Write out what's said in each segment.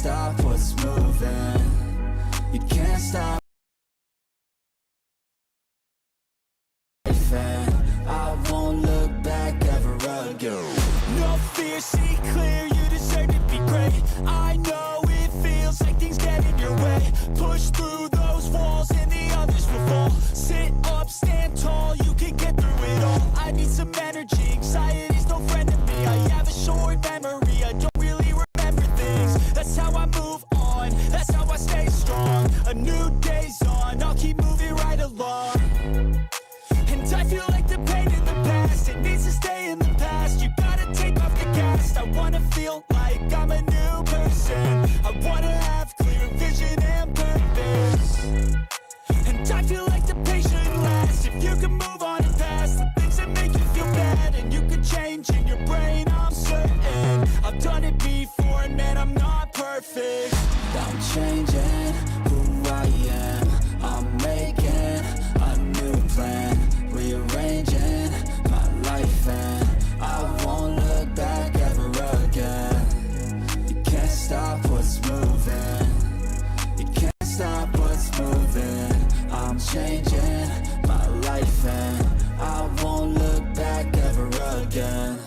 stop what's moving. You can't stop. I won't look back ever again. No fear, see clear, you deserve to be great. I know it feels like things get in your way. Push through those walls and the others will fall. Sit up, stand tall, you can get through it all. I need some energy, anxiety's no friend to me. I have a short memory, I don't really remember things. That's how I move on, that's how I stay strong. A new day's on, I'll keep moving right along. I feel like the pain in the past, it needs to stay in the past. You gotta take off the gas. I wanna feel like I'm a new person. I wanna have clear vision and purpose. And I feel like the pain shouldn't last. If you can move on and past the things that make you feel bad, and you can change in your brain, I'm certain. I've done it before and man, I'm not perfect. I'm changing who I am. I'm making a new plan, rearranging my life, and I won't look back ever again. You can't stop what's moving. You can't stop what's moving. I'm changing my life, and I won't look back ever again.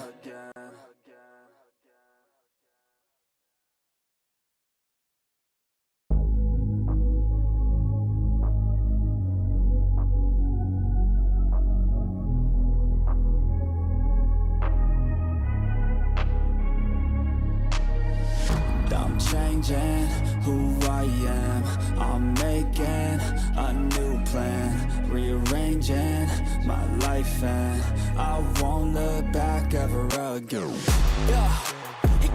I'm changing who I am. I'm making a new plan, rearranging my life, and I won't look back ever again.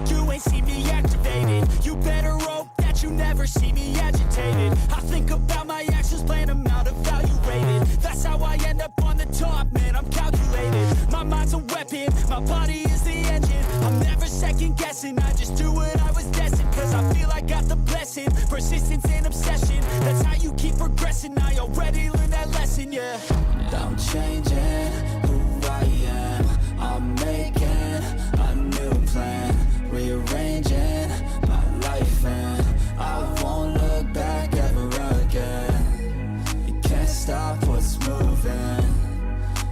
You ain't see me activated. You better hope that you never see me agitated. I think about my actions, plan them out, evaluated. That's how I end up on the top, man, I'm calculated. My mind's a weapon, my body is the engine. I'm never second guessing, I just do what I was destined. Cause I feel I got the blessing, persistence and obsession. That's how you keep progressing, I already learned that lesson, yeah. I'm changing who I am. I'm making a new plan, rearranging my life, and I won't look back ever again. You can't stop what's moving.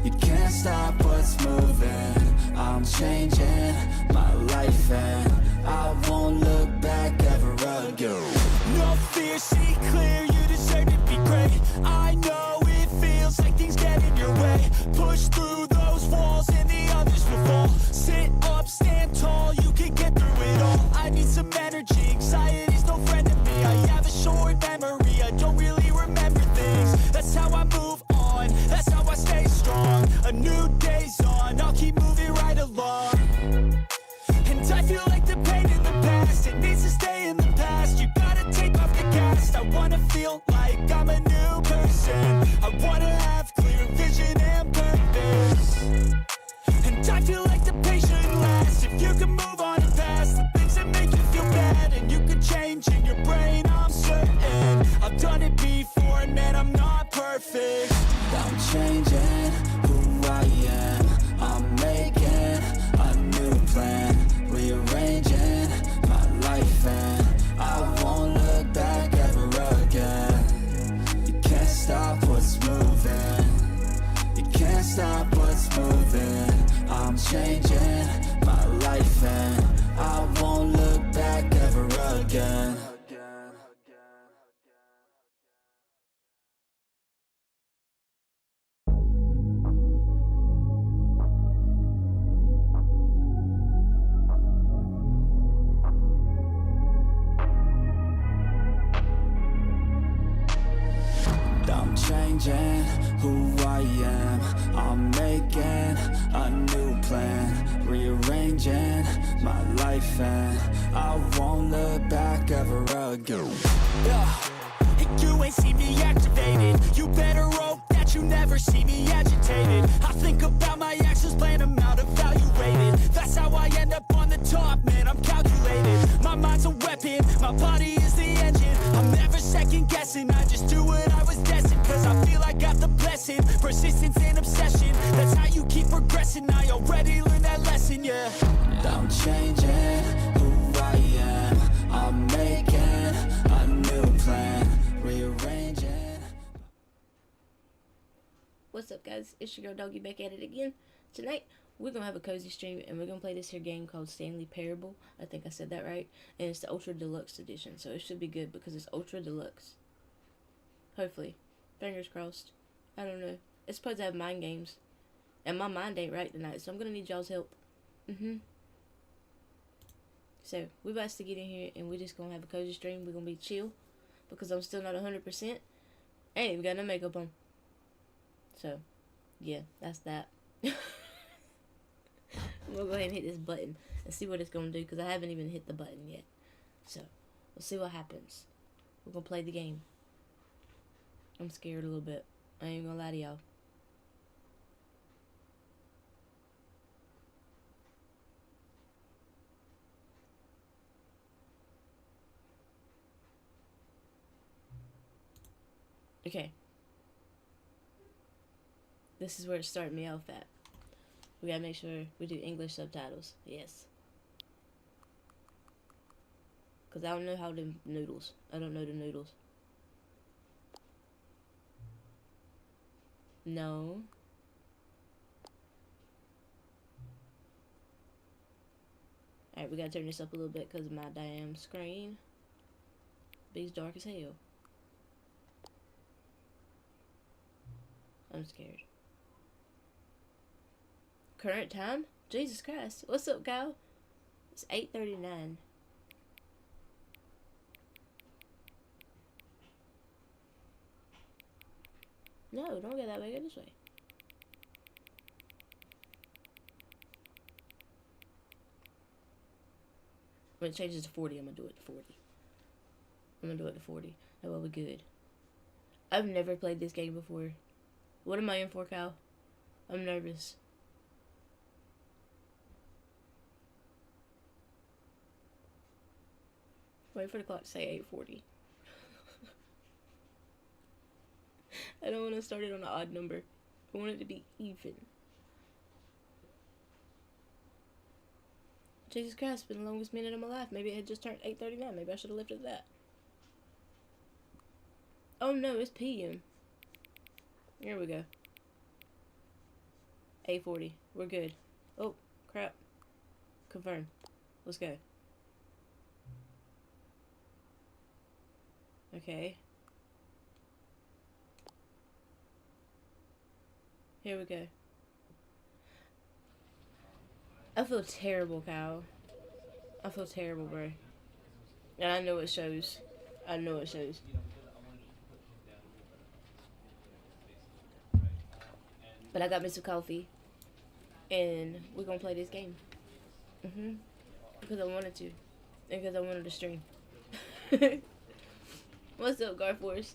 You can't stop what's moving. I'm changing my life, and I won't look back ever again. No fear, see clear, you deserve to be great. I know it feels like things get in your way. Push through those walls and the others will fall. Sit up, stand tall, you can get through it all. I need some energy, anxiety's no friend to me. I have a short memory, I don't really remember things. That's how I move on, that's how I stay strong. A new day's on, I'll keep moving right along. And I feel like the pain in the past, it needs to stay in the past. You gotta take off the gas. I wanna feel like I'm a new person. I wanna have clear vision and purpose. And I feel like the pain shouldn't last. If you can move on and past the things that make you feel bad, and you can change in your brain, I'm certain. I've done it before and man, I'm not perfect. I'm changing who I am. I'm making a new plan, rearranging my life, and I won't look back ever again. You can't stop what's moving. You can't stop what's moving. I'm changing my life, and I won't look back ever again. I'm changing who I am. I'm making a new plan, rearranging my life, and I won't look back ever again. You ain't see me activated. You better hope that you never see me agitated. I think about my actions, plan them out, evaluated. That's how I end up on the top, man, I'm calculated. My mind's a weapon, my body is the engine. I'm never second guessing, I just do what I was destined. Cause I feel I got the blessing, persistence and obsession. That's how you keep progressing, I already learned that lesson, yeah. I'm changing who I am. I'm making guys? It's your girl Doggy back at it again. Tonight, we're going to have a cozy stream, and we're going to play this here game called Stanley Parable. I think I said that right. And it's the Ultra Deluxe edition, so it should be good because it's Ultra Deluxe. Hopefully. Fingers crossed. I don't know. It's supposed to have mind games. And my mind ain't right tonight, so I'm going to need y'all's help. So, we about to get in here, and we're just going to have a cozy stream. We're going to be chill because I'm still not 100%. I ain't even got no makeup on. So, yeah, that's that. We'll go ahead and hit this button and see what it's going to do because I haven't even hit the button yet. So, we'll see what happens. We're going to play the game. I'm scared a little bit. I ain't going to lie to y'all. Okay. This is where it started me off at. We gotta make sure we do English subtitles. Yes. Because I don't know how to noodles. I don't know the noodles. No. Alright, we gotta turn this up a little bit because of my damn screen. Be's dark as hell. I'm scared. Current time? Jesus Christ. What's up, Kyle? It's 8:39. No, don't go that way. Go this way. When it changes to 40, I'm going to do it to 40. I'm going to do it to 40. That will be good. I've never played this game before. What am I in for, Kyle? I'm nervous. Wait for the clock to say 8:40. I don't want to start it on an odd number. I want it to be even. Jesus Christ, it's been the longest minute of my life. Maybe it had just turned 8:39. Maybe I should have lifted that. Oh no, it's PM. Here we go. 8:40. We're good. Oh, crap. Confirm. Let's go. Okay. Here we go. I feel terrible, Kyle. I feel terrible, bro. And I know it shows. I know it shows. But I got me some coffee. And we're gonna play this game. Because I wanted to. And because I wanted to stream. What's up, Guard Force?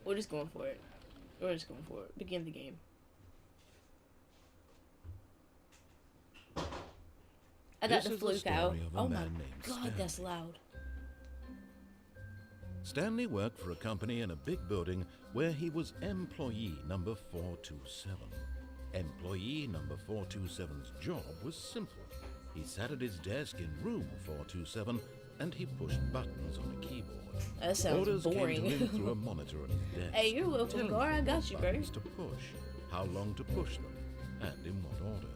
We're just going for it. We're just going for it. Begin the game. I got the flu, Kyle. Oh my God, that's loud. Stanley worked for a company in a big building where he was employee number 427. Employee number 427's job was simple. He sat at his desk in room 427 and he pushed buttons on a keyboard. That sounds Orders boring. came to him through a monitor on his desk. Hey, you're welcome, Gar. I got you, bro. Buttons to push, how long to push them, and in what order.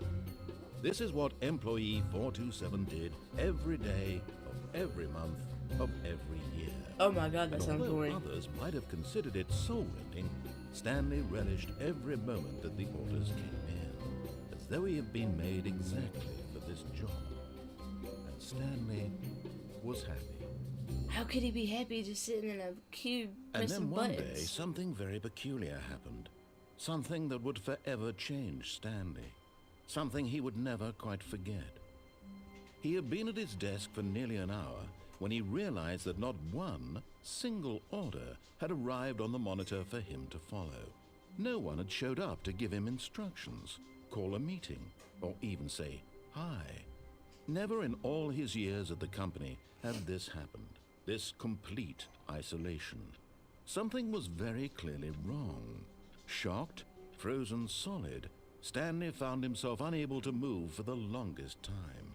This is what employee 427 did every day of every month of every year. Oh my God, that sounds boring. Although others might have considered it soul-rending, Stanley relished every moment that the orders came in, as though he had been made exactly for this job. And Stanley was happy. How could he be happy just sitting in a cube pressing buttons? And then one day, something very peculiar happened. Something that would forever change Stanley. Something he would never quite forget. He had been at his desk for nearly an hour when he realized that not one single order had arrived on the monitor for him to follow. No one had showed up to give him instructions, call a meeting, or even say hi. Never in all his years at the company had this happened, this complete isolation. Something was very clearly wrong. Shocked, frozen solid, Stanley found himself unable to move for the longest time.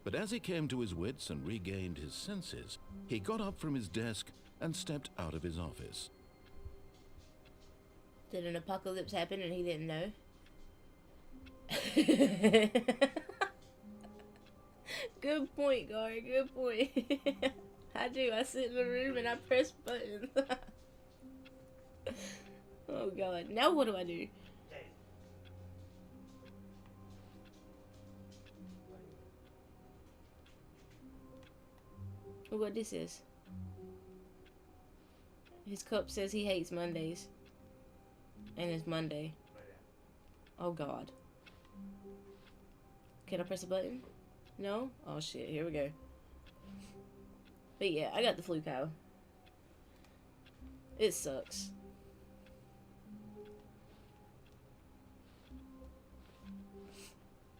But as he came to his wits and regained his senses, he got up from his desk and stepped out of his office. Did an apocalypse happen and he didn't know? Good point, Gar. Good point. I do. I sit in the room and I press buttons. Oh God. Now what do I do? What this is? His cup says he hates Mondays. And it's Monday. Oh God. Can I press a button? No? Oh shit, here we go. But yeah, I got the flu cow. It sucks.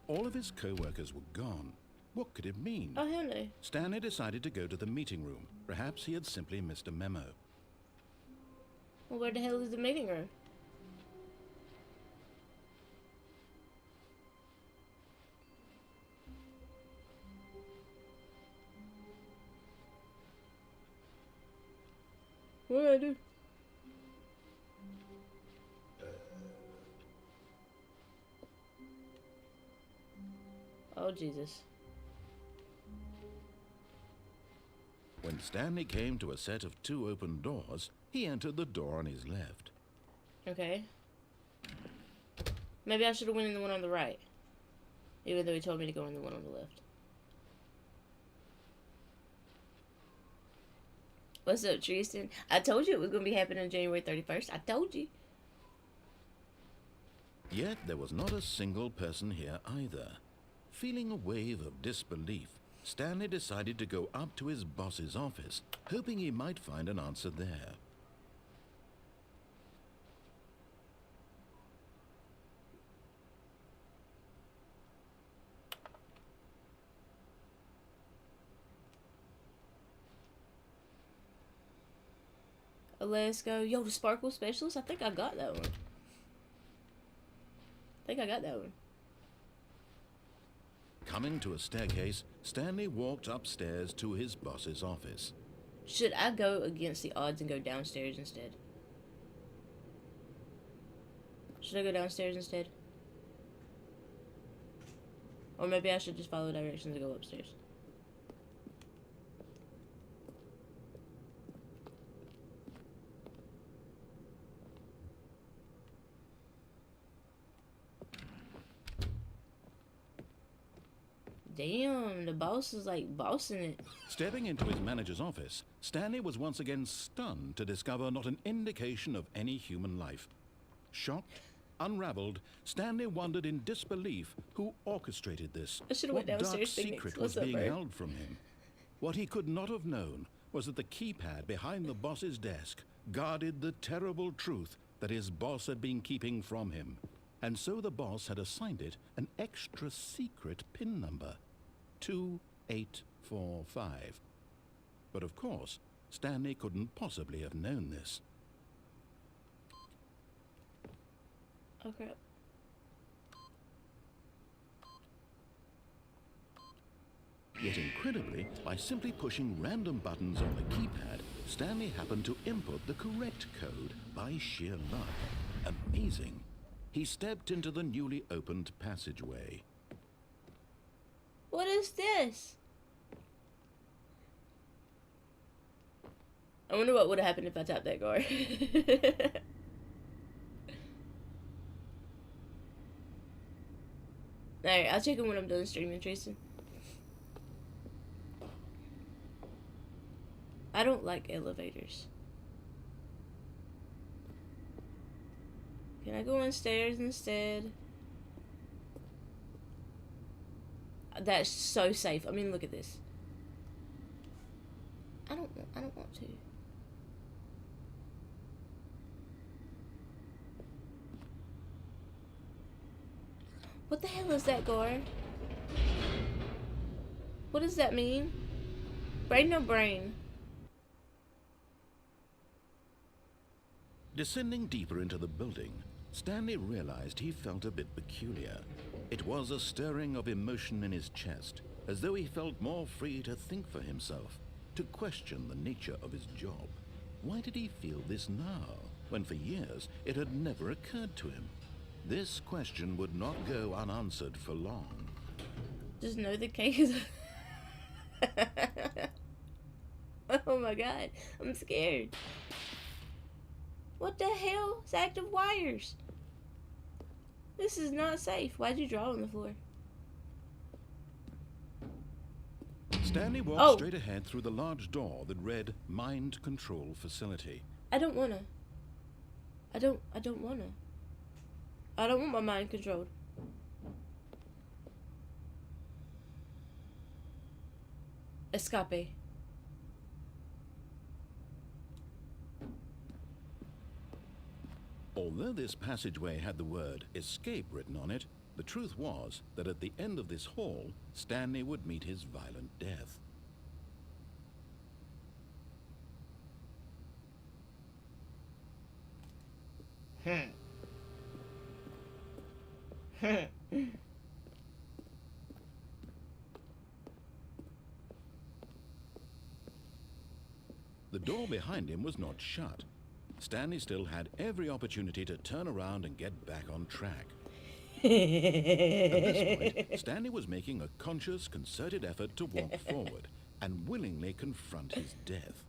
All of his co-workers were gone. What could it mean? Oh hell no. Stanley decided to go to the meeting room. Perhaps he had simply missed a memo. Well, where the hell is the meeting room? What do I do? Oh Jesus. When Stanley came to a set of 2 open doors, he entered the door on his left. Okay. Maybe I should have went in the one on the right. Even though he told me to go in the one on the left. What's up, Tristan? I told you it was going to be happening on January 31st. I told you. Yet there was not a single person here either. Feeling a wave of disbelief, Stanley decided to go up to his boss's office, hoping he might find an answer there. Let's go. Yo, the Sparkle Specialist? I think I got that one. Coming to a staircase, Stanley walked upstairs to his boss's office. Should I go against the odds and go downstairs instead? Should I go downstairs instead? Or maybe I should just follow directions and go upstairs. Damn, the boss is like bossing it. Stepping into his manager's office, Stanley was once again stunned to discover not an indication of any human life. Shocked, unraveled, Stanley wondered in disbelief who orchestrated this. I should have went What dark downstairs. secret was being held from him? What he could not have known was that the keypad behind the boss's desk guarded the terrible truth that his boss had been keeping from him. And so the boss had assigned it an extra secret PIN number, 2845. But of course, Stanley couldn't possibly have known this. Oh crap. Yet incredibly, by simply pushing random buttons on the keypad, Stanley happened to input the correct code by sheer luck. Amazing. He stepped into the newly opened passageway. What is this? I wonder what would have happened if I tapped that guard. Alright, I'll check in when I'm done streaming, Tristan. I don't like elevators. Can I go downstairs instead? That's so safe. I mean, look at this. I don't want to. What the hell is that, Gar? What does that mean? Brain no brain. Descending deeper into the building, Stanley realized he felt a bit peculiar. It was a stirring of emotion in his chest, as though he felt more free to think for himself, to question the nature of his job. Why did he feel this now, when for years it had never occurred to him? This question would not go unanswered for long. Just know the cake is... Oh my god, I'm scared. What the hell? It's active wires. This is not safe. Why'd you draw on the floor? Stanley walked straight ahead through the large door that read Mind Control Facility. I don't wanna. I don't wanna. I don't want my mind controlled. Escape. Although this passageway had the word escape written on it, the truth was that at the end of this hall, Stanley would meet his violent death. The door behind him was not shut. Stanley still had every opportunity to turn around and get back on track. At this point, Stanley was making a conscious, concerted effort to walk forward and willingly confront his death.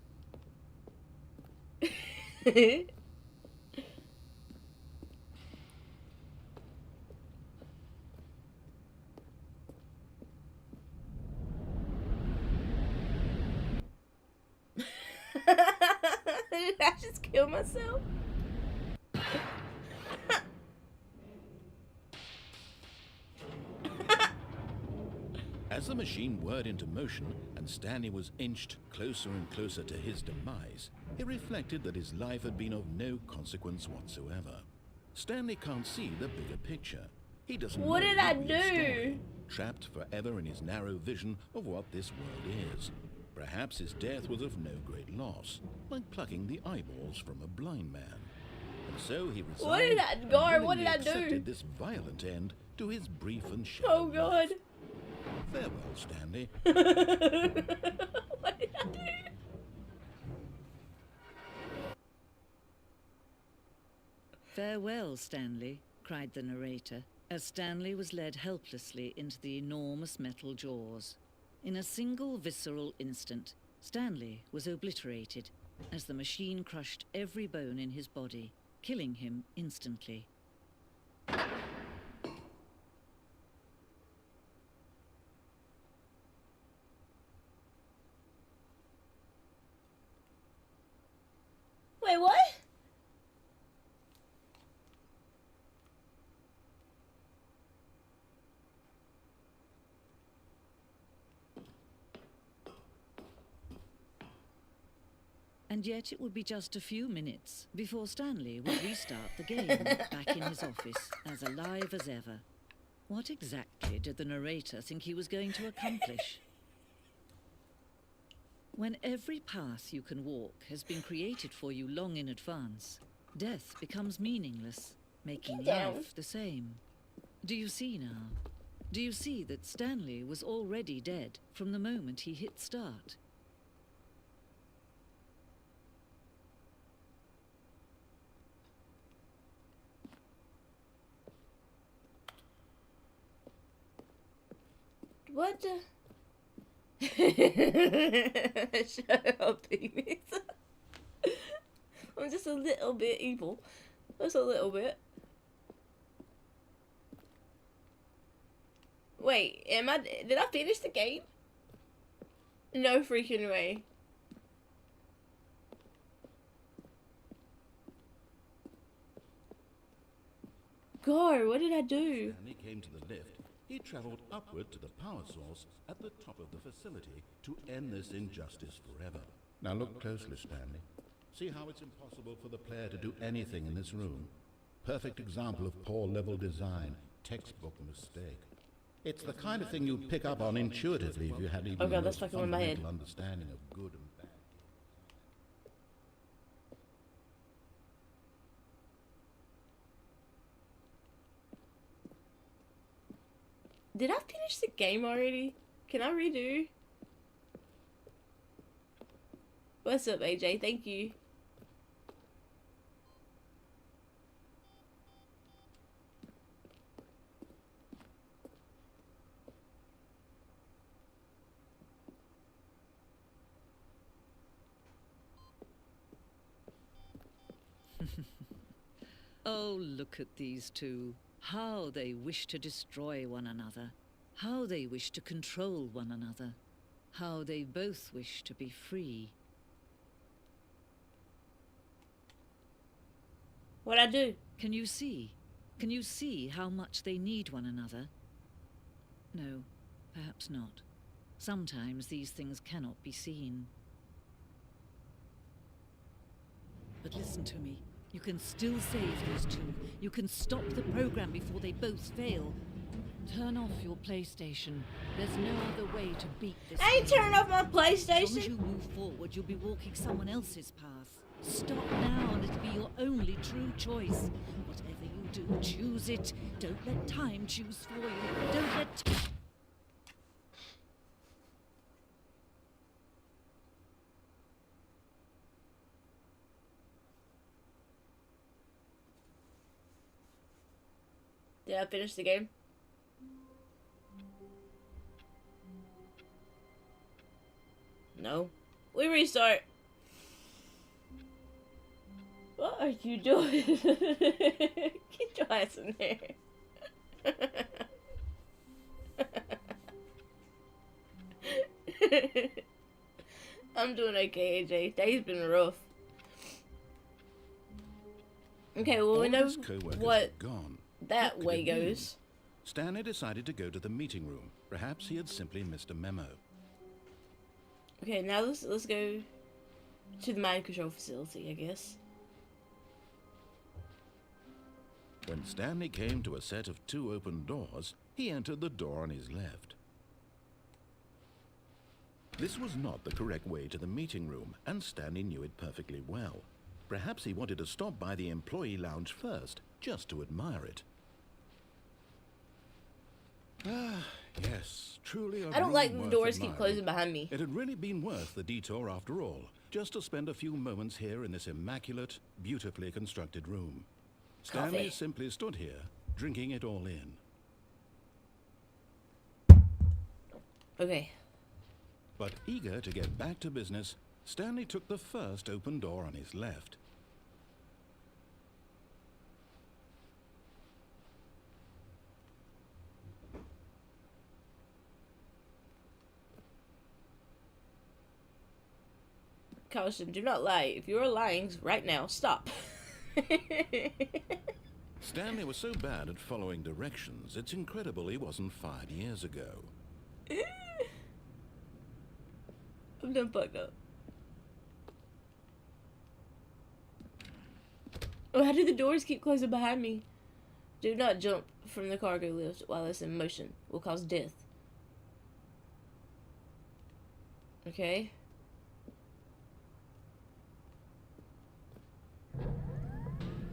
Did I just kill myself? As the machine whirred into motion and Stanley was inched closer and closer to his demise, he reflected that his life had been of no consequence whatsoever. Stanley can't see the bigger picture. He doesn't know What did I the real do? story, trapped forever in his narrow vision of what this world is. Perhaps his death was of no great loss, like plucking the eyeballs from a blind man. And so he resigned. What did I, Gar? What did I do? Accepted this violent end to his brief and shallow Oh god. life. Farewell, Stanley. What did I do? "Farewell, Stanley," cried the narrator, as Stanley was led helplessly into the enormous metal jaws. In a single visceral instant, Stanley was obliterated as the machine crushed every bone in his body, killing him instantly. Wait, what? And yet it would be just a few minutes before Stanley would restart the game back in his office, as alive as ever. What exactly did the narrator think he was going to accomplish? When every path you can walk has been created for you long in advance, death becomes meaningless, making Get down. life the same. Do you see now? Do you see that Stanley was already dead from the moment he hit start? What the? Shut up, Phoenix. I'm just a little bit evil. Just a little bit. Wait, did I finish the game? No freaking way. Gar, what did I do? Stanley came to the lift. He traveled upward to the power source at the top of the facility to end this injustice forever. Now look closely, Stanley. See how it's impossible for the player to do anything in this room? Perfect example of poor level design, textbook mistake. It's the kind of thing you'd pick up on intuitively if you had even Oh god, the that's most fucking with my head. fundamental understanding of good and bad. Did I finish the game already? Can I redo? What's up, AJ? Thank you. Oh, look at these two. How they wish to destroy one another. How they wish to control one another. How they both wish to be free. What'd I do? Can you see? Can you see how much they need one another? No, perhaps not. Sometimes these things cannot be seen. But listen to me. You can still save those two. You can stop the program before they both fail. Turn off your PlayStation. There's no other way to beat this. I ain't turning off my As long as PlayStation. you move forward, you'll be walking someone else's path. Stop now and it'll be your only true choice. Whatever you do, choose it. Don't let time choose for you. Don't let... Did I finish the game? No. We restart. What are you doing? Get your ass in there. I'm doing okay, AJ. Day's been rough. Okay, well, we All know his co-workers what had gone. that What could way it mean? goes. Stanley decided to go to the meeting room. Perhaps he had simply missed a memo. Okay, now let's go to the mind control facility, I guess. When Stanley came to a set of 2 open doors, he entered the door on his left. This was not the correct way to the meeting room, and Stanley knew it perfectly well. Perhaps he wanted to stop by the employee lounge first, just to admire it. Ah, yes, truly a I don't room like the worth doors keep admiring. closing behind me. It had really been worth the detour after all, just to spend a few moments here in this immaculate, beautifully constructed room. Stanley Coffee. simply stood here, drinking it all in. Okay. But eager to get back to business, Stanley took the first open door on his left. Caution, do not lie. If you are lying right now, stop. Stanley was so bad at following directions, it's incredible he wasn't 5 years ago. I'm done fucked up. Oh, how do the doors keep closing behind me? Do not jump from the cargo lift while it's in motion. Will cause death. Okay.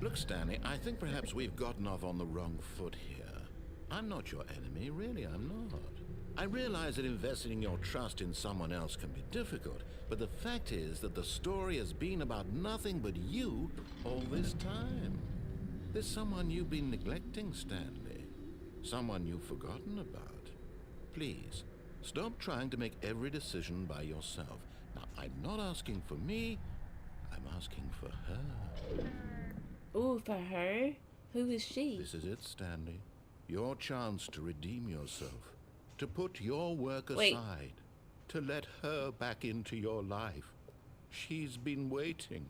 Look, Stanley, I think perhaps we've gotten off on the wrong foot here. I'm not your enemy, really, I'm not. I realize that investing your trust in someone else can be difficult, but the fact is that the story has been about nothing but you all this time. There's someone you've been neglecting, Stanley. Someone you've forgotten about. Please, stop trying to make every decision by yourself. Now, I'm not asking for me, I'm asking for her. Ooh, for her? Who is she? This is it, Stanley. Your chance to redeem yourself. To put your work Wait. aside. To let her back into your life. She's been waiting.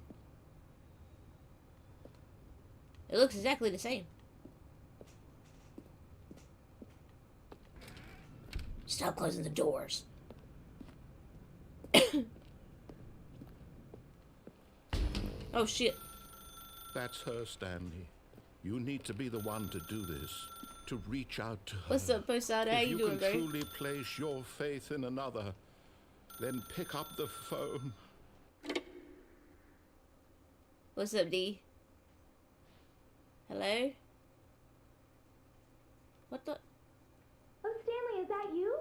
It looks exactly the same. Stop closing the doors. Oh shit. That's her, Stanley. You need to be the one to do this. To reach out to her. What's up, Posada? How If you you doing, can bro? truly place your faith in another, then pick up the phone. What's up, D? Hello? What the? Oh, Stanley, is that you?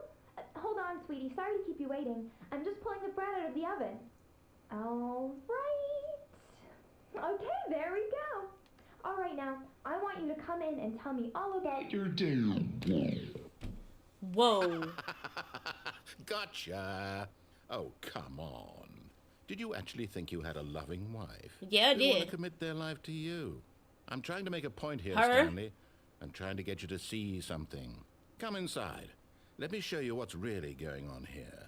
Hold on, sweetie. Sorry to keep you waiting. I'm just pulling the bread out of the oven. All right. Okay, there we go. All right, now, I want you to come in and tell me all about your day. Whoa. Gotcha. Oh, come on. Did you actually think you had a loving wife? Yeah, I Who want to did. commit their life to you? I'm trying to make a point here, Her? Stanley. I'm trying to get you to see something. Come inside. Let me show you what's really going on here.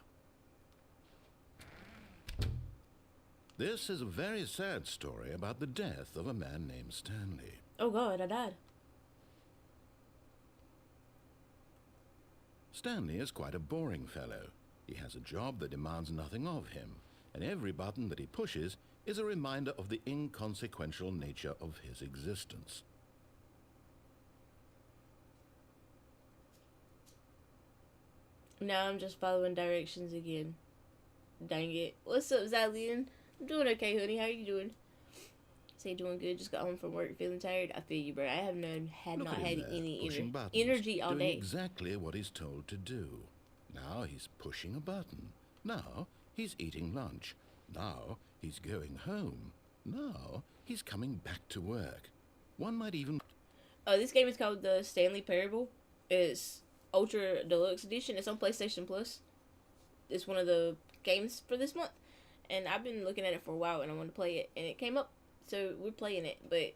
This is a very sad story about the death of a man named Stanley. Oh God, I died. Stanley is quite a boring fellow. He has a job that demands nothing of him, and every button that he pushes is a reminder of the inconsequential nature of his existence. Now I'm just following directions again. Dang it. What's up, Zalian? I'm doing okay, honey. How you doing? Say doing good. Just got home from work feeling tired. I feel you, bro. I have not Look had at him there, any pushing buttons, energy all doing day. exactly what he's told to do. Now he's pushing a button. Now he's eating lunch. Now he's going home. Now he's coming back to work. One might even... This game is called the Stanley Parable. It's Ultra Deluxe Edition. It's on PlayStation Plus. It's one of the games for this month. And I've been looking at it for a while and I want to play it. And it came up. So we're playing it. But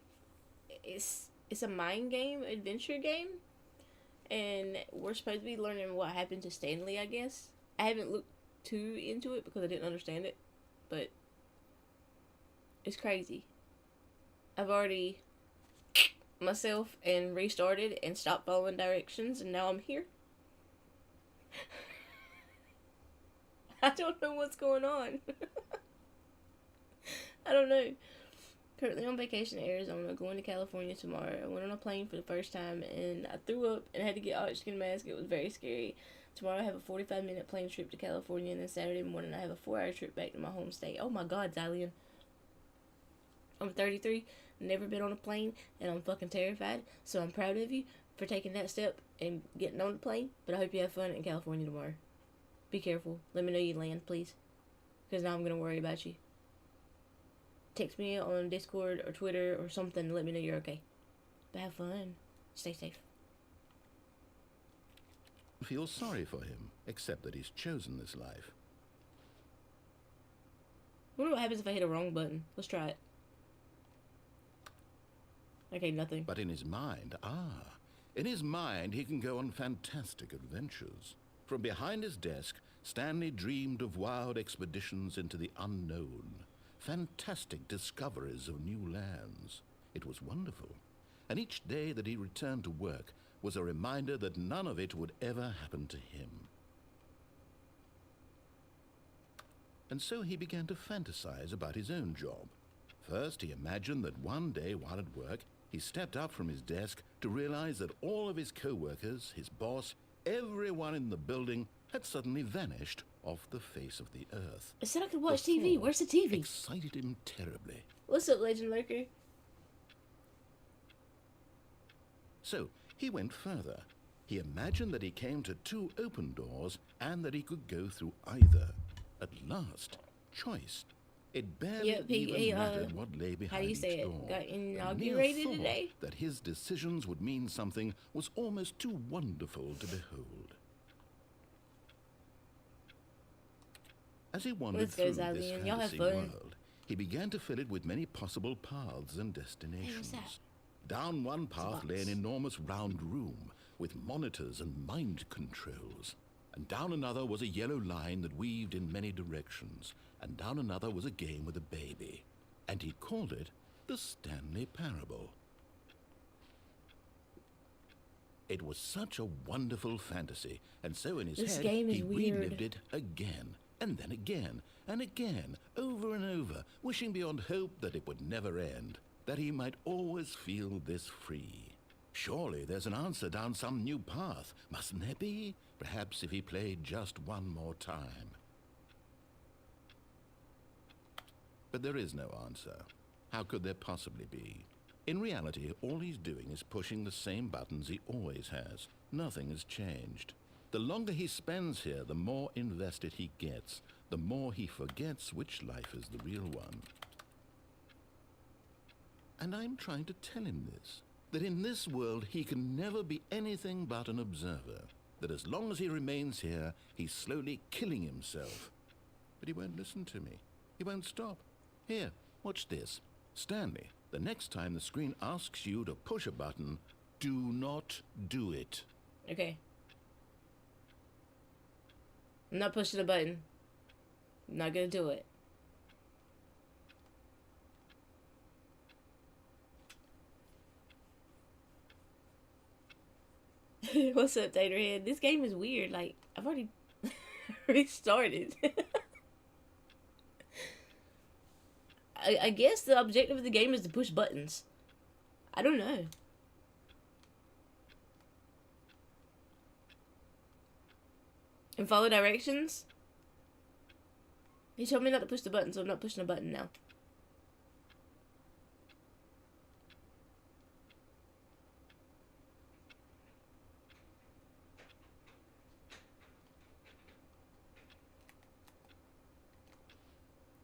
it's a mind game, adventure game. And we're supposed to be learning what happened to Stanley, I guess. I haven't looked too into it because I didn't understand it. But it's crazy. I've already myself and restarted and stopped following directions, and now I'm here. I don't know what's going on. I don't know. Currently on vacation in Arizona, going to California tomorrow. I went on a plane for the first time and I threw up and had to get oxygen mask. It was very scary. Tomorrow I have a 45-minute plane trip to California, and then Saturday morning I have a 4-hour trip back to my home state. Oh my God, Zalian. I'm 33, never been on a plane, and I'm fucking terrified. So I'm proud of you for taking that step and getting on the plane. But I hope you have fun in California tomorrow. Be careful. Let me know you land, please. Because now I'm going to worry about you. Text me on Discord or Twitter or something to let me know you're okay. But have fun. Stay safe. feel sorry for him, except that he's chosen this life. I wonder what happens if I hit a wrong button. Let's try it. Okay, nothing. But in his mind, in his mind he can go on fantastic adventures. From behind his desk, Stanley dreamed of wild expeditions into the unknown, fantastic discoveries of new lands. It was wonderful, and each day that he returned to work was a reminder that none of it would ever happen to him. And so he began to fantasize about his own job. First, he imagined that one day while at work, he stepped up from his desk to realize that all of his co-workers, his boss, everyone in the building had suddenly vanished off the face of the earth. I said I could watch The TV. thought Where's the TV? excited him terribly. What's up, Legend Lurker? So he went further. He imagined that he came to 2 open doors and that he could go through either. At last, choice. It barely Yep, even mattered what lay behind how do you each say it? door. Got The mere inaugurated thought today? that his decisions would mean something was almost too wonderful to behold. As he wandered Let's go, through this Zalian. Y'all have fantasy fun. world, he began to fill it with many possible paths and destinations. that? Down one path lay an box. enormous round room with monitors and mind controls. And down another was a yellow line that weaved in many directions. And down another was a game with a baby. And he called it the Stanley Parable. It was such a wonderful fantasy, and so in his This head game is he weird. relived it again, and then again, and again, over and over, wishing beyond hope that it would never end, that he might always feel this free. Surely there's an answer down some new path, mustn't there be? Perhaps if he played just one more time. But there is no answer. How could there possibly be? In reality, all he's doing is pushing the same buttons he always has. Nothing has changed. The longer he spends here, the more invested he gets, the more he forgets which life is the real one. And I'm trying to tell him this, that in this world he can never be anything but an observer, that as long as he remains here, he's slowly killing himself. But he won't listen to me. He won't stop. Here, watch this. Stanley, the next time the screen asks you to push a button, do not do it. Okay. I'm not pushing the button. I'm not gonna do it. What's up, Taterhead? This game is weird. Like, I've already restarted. I guess the objective of the game is to push buttons. I don't know. And follow directions? He told me not to push the button, so I'm not pushing the button now.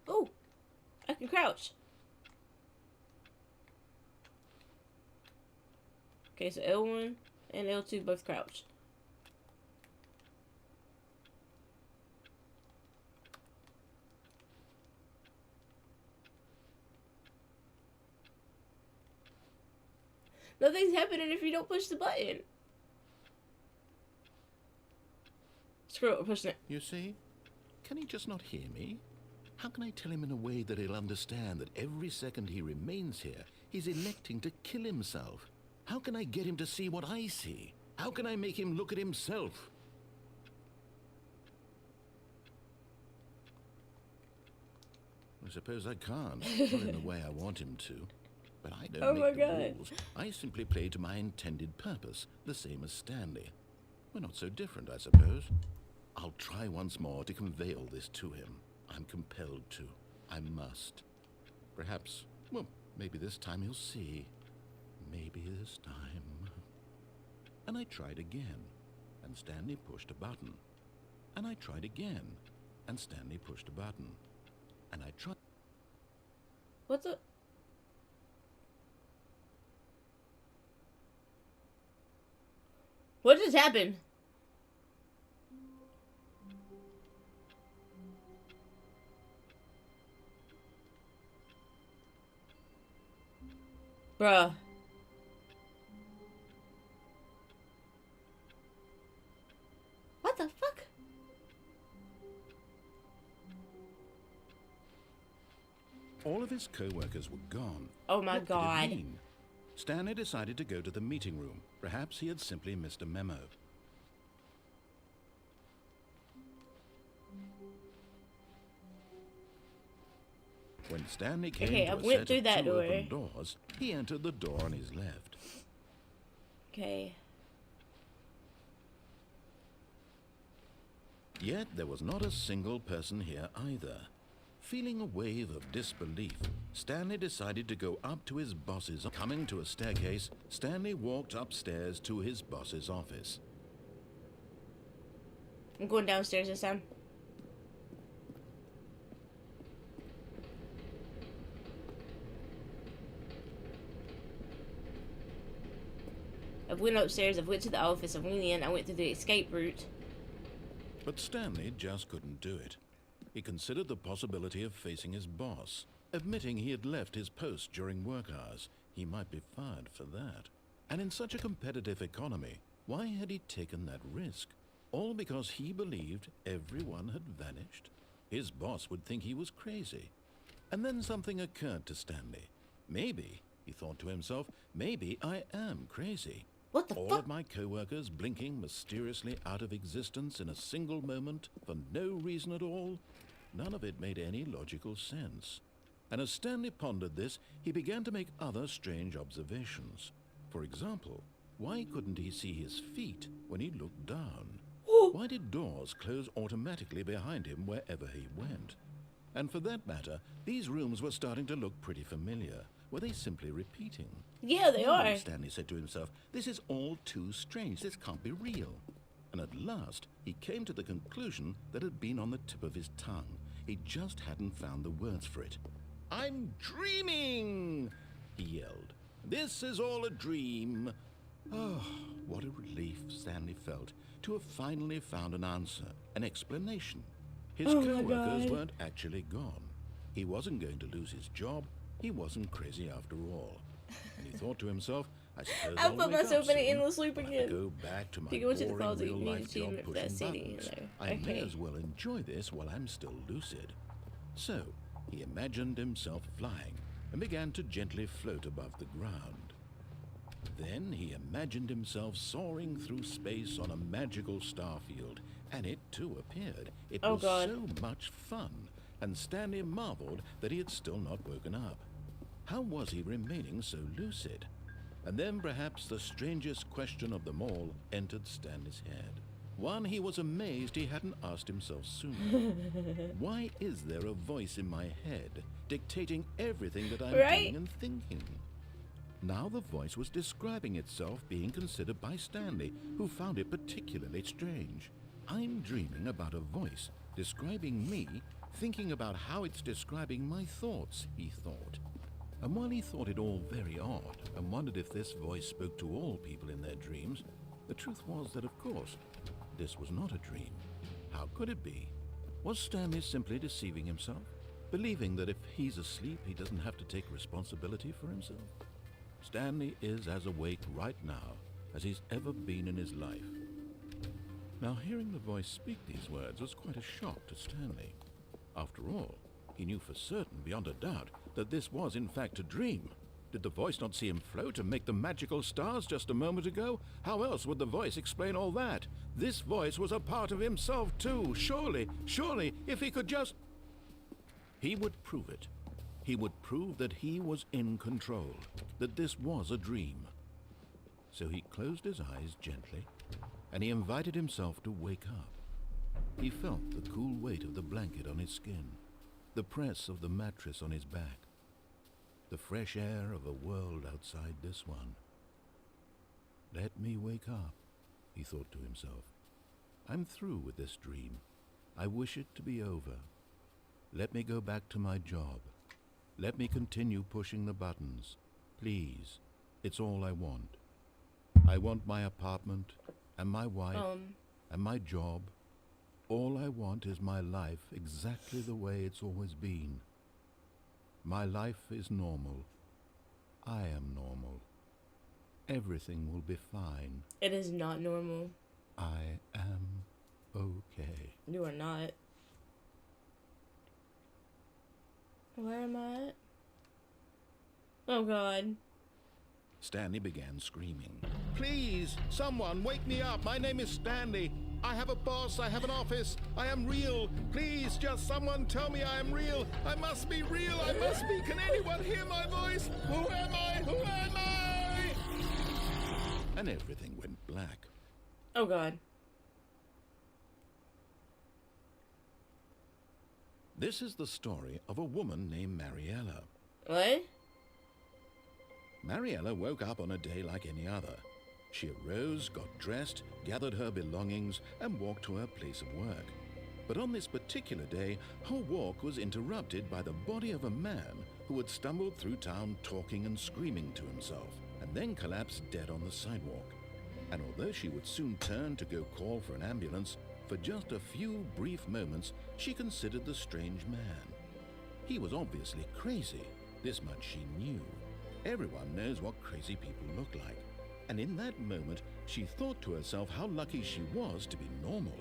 Oh! I can crouch. Okay, so L1 and L2 both crouch. Nothing's happening if you don't push the button. Screw it, we're pushing it. You see? Can he just not hear me? How can I tell him in a way that he'll understand that every second he remains here, he's electing to kill himself? How can I get him to see what I see? How can I make him look at himself? I suppose I can't, not in the way I want him to. But I don't make the rules. I simply play to my intended purpose, the same as Stanley. We're not so different, I suppose. I'll try once more to convey all this to him. I'm compelled to. I must. Perhaps, well, maybe this time he'll see. Maybe this time. And I tried again, and Stanley pushed a button. And I tried again, and Stanley pushed a button. And I tried... What's up? What just happened? Bruh. What the fuck? All of his co-workers were gone. Oh my What God. could it mean? Stanley decided to go to the meeting room. Perhaps he had simply missed a memo. When Stanley came Okay, to I a went set through of that two door. open doors, he entered the door on his left. Okay. Yet there was not a single person here either. Feeling a wave of disbelief, Stanley decided to go up to his boss's. Coming to a staircase, Stanley walked upstairs to his boss's office. I'm going downstairs this time. I went upstairs, I went to the office, I went in, I went through the escape route. But Stanley just couldn't do it. He considered the possibility of facing his boss. Admitting he had left his post during work hours, he might be fired for that. And in such a competitive economy, why had he taken that risk? All because he believed everyone had vanished? His boss would think he was crazy. And then something occurred to Stanley. Maybe, he thought to himself, maybe I am crazy. What the All fuck? of my co-workers blinking mysteriously out of existence in a single moment for no reason at all? None of it made any logical sense. And as Stanley pondered this, he began to make other strange observations. For example, why couldn't he see his feet when he looked down? Why did doors close automatically behind him wherever he went? And for that matter, these rooms were starting to look pretty familiar. Were they simply repeating? Yeah, they "No," are. Stanley said to himself, "this is all too strange. This can't be real." And at last, he came to the conclusion that had been on the tip of his tongue. He just hadn't found the words for it. "I'm dreaming!" he yelled. "This is all a dream." Oh, what a relief Stanley felt to have finally found an answer, an explanation. His Oh my co-workers God. weren't actually gone. He wasn't going to lose his job. He wasn't crazy after all. And he thought to himself, I suppose I'll I'll put wake up myself in an soon. endless loop I'll have again. to go back to my If you go into the boring closet, you need real-life to job tune pushing that CD in buttons. there. I may Okay. as well enjoy this while I'm still lucid. So, he imagined himself flying and began to gently float above the ground. Then he imagined himself soaring through space on a magical star field, and it too appeared. It Oh, was God. so much fun, and Stanley marveled that he had still not woken up. How was he remaining so lucid? And then perhaps the strangest question of them all entered Stanley's head. One he was amazed he hadn't asked himself sooner. Why is there a voice in my head dictating everything that I'm Right? doing and thinking? Now the voice was describing itself being considered by Stanley, who found it particularly strange. I'm dreaming about a voice describing me, thinking about how it's describing my thoughts, he thought. And while he thought it all very odd and wondered if this voice spoke to all people in their dreams, the truth was that, of course, this was not a dream. How could it be? Was Stanley simply deceiving himself, believing that if he's asleep, he doesn't have to take responsibility for himself? Stanley is as awake right now as he's ever been in his life. Now, hearing the voice speak these words was quite a shock to Stanley. After all, he knew for certain, beyond a doubt, that this was in fact a dream. Did the voice not see him float and make the magical stars just a moment ago? How else would the voice explain all that? This voice was a part of himself too. Surely, if he could just... He would prove it. He would prove that he was in control, that this was a dream. So he closed his eyes gently, and he invited himself to wake up. He felt the cool weight of the blanket on his skin, the press of the mattress on his back, the fresh air of a world outside this one. Let me wake up, he thought to himself. I'm through with this dream. I wish it to be over. Let me go back to my job. Let me continue pushing the buttons. Please, it's all I want. I want my apartment, and my wife, and my job. All I want is my life exactly the way it's always been. My life is normal. I am normal. Everything will be fine. It is not normal. I am okay. You are not. Where am I at? Oh, God. Stanley began screaming. Please, someone, wake me up. My name is Stanley. I have a boss. I have an office. I am real. Please, just someone tell me I am real. I must be real. I must be. Can anyone hear my voice? Who am I? Who am I? And everything went black. Oh, God. This is the story of a woman named Mariella. What? Mariella woke up on a day like any other. She arose, got dressed, gathered her belongings, and walked to her place of work. But on this particular day, her walk was interrupted by the body of a man who had stumbled through town talking and screaming to himself, and then collapsed dead on the sidewalk. And although she would soon turn to go call for an ambulance, for just a few brief moments, she considered the strange man. He was obviously crazy. This much she knew. Everyone knows what crazy people look like. And in that moment, she thought to herself how lucky she was to be normal.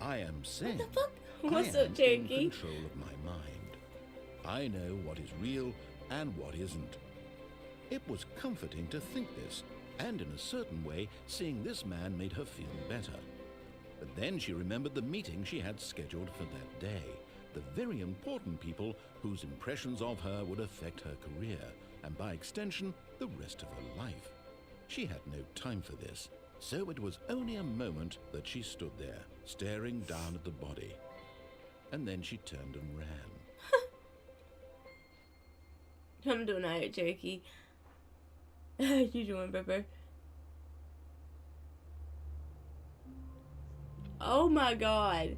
I am sane. What the fuck? What's I up, am in Cherokee? control of my mind. I know what is real and what isn't. It was comforting to think this, and in a certain way, seeing this man made her feel better. But then she remembered the meeting she had scheduled for that day, the very important people whose impressions of her would affect her career, and by extension, the rest of her life. She had no time for this, so it was only a moment that she stood there, staring down at the body. And then she turned and ran. I'm doing alright, Cherokee. How you doing, Pepper? Oh my God.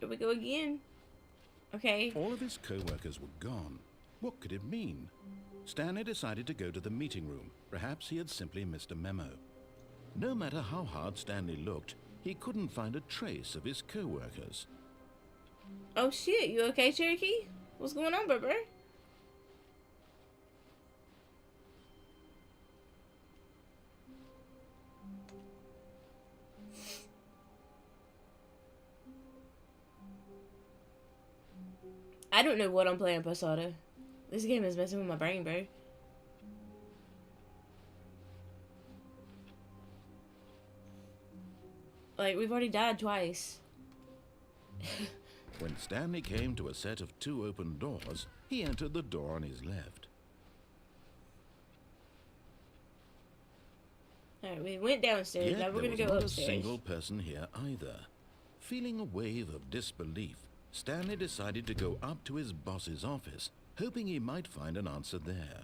Here we go again. Okay. All of his co-workers were gone. What could it mean? Stanley decided to go to the meeting room. Perhaps he had simply missed a memo. No matter how hard Stanley looked, he couldn't find a trace of his co-workers. Oh shit, you okay, Cherokee? What's going on, bro? I don't know what I'm playing, Posada. This game is messing with my brain, bro. Like, we've already died twice. When Stanley came to a set of 2 open doors, he entered the door on his left. Alright, we went downstairs. Yet Now we're gonna there go was not upstairs. a single person here either. Feeling a wave of disbelief, Stanley decided to go up to his boss's office, hoping he might find an answer there.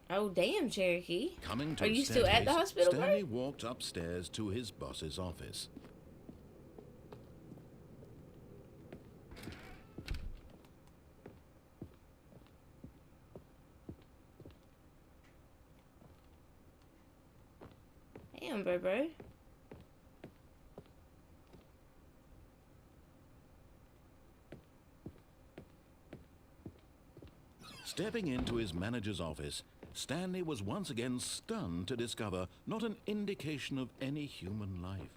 Oh, damn, Cherokee. Coming to Are a you still at the staircase, hospital, bro? Stanley walked upstairs to his boss's office. Damn, bro. Stepping into his manager's office, Stanley was once again stunned to discover not an indication of any human life.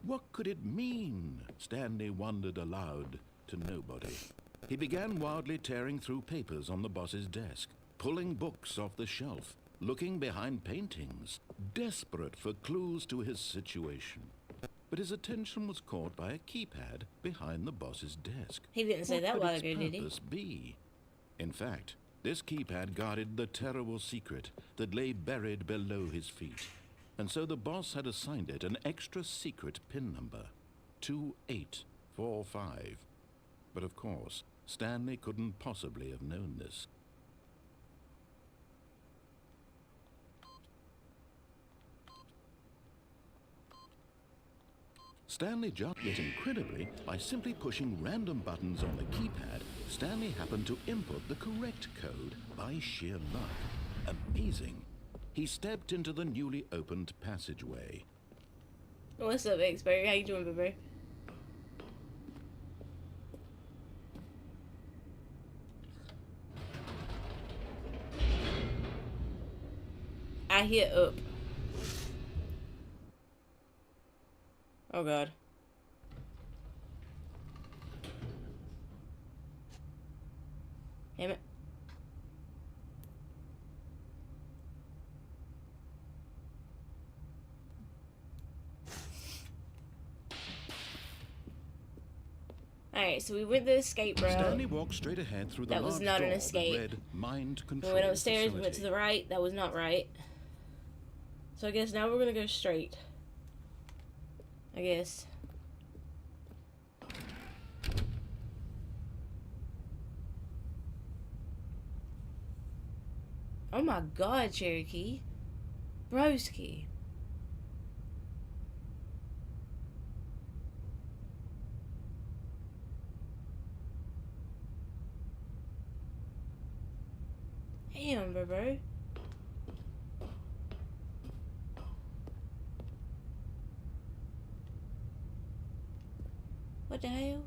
What could it mean? Stanley wondered aloud to nobody. He began wildly tearing through papers on the boss's desk, pulling books off the shelf, looking behind paintings, desperate for clues to his situation. But his attention was caught by a keypad behind the boss's desk. He didn't say that What while could ago, its did he? purpose be? In fact, this keypad guarded the terrible secret that lay buried below his feet. And so the boss had assigned it an extra secret PIN number, 2845. But of course, Stanley couldn't possibly have known this. Stanley jumped, yet incredibly, by simply pushing random buttons on the keypad, Stanley happened to input the correct code by sheer luck. Amazing. He stepped into the newly opened passageway. What's up, expert? How you doing, bro? I hit up. Oh god. Damn it. Alright, so we went the escape route. Stanley walked straight ahead through the That was large not an door that escape. read Mind We Control went upstairs, we went to Facility. the right. That was not right. So I guess now we're gonna go straight. I guess. Oh my god, Cherokee. Broski. Damn, bro. What the hell?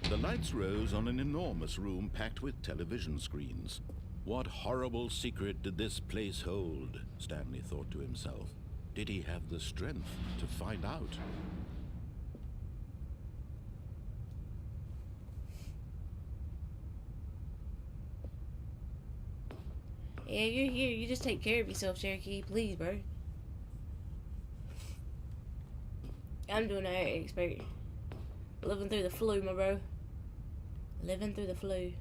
The lights rose on an enormous room packed with television screens. What horrible secret did this place hold? Stanley thought to himself. Did he have the strength to find out? Yeah, you're here. You just take care of yourself, Cherokee. Please, bro. I'm doing that, expert. Living through the flu, my bro. Living through the flu.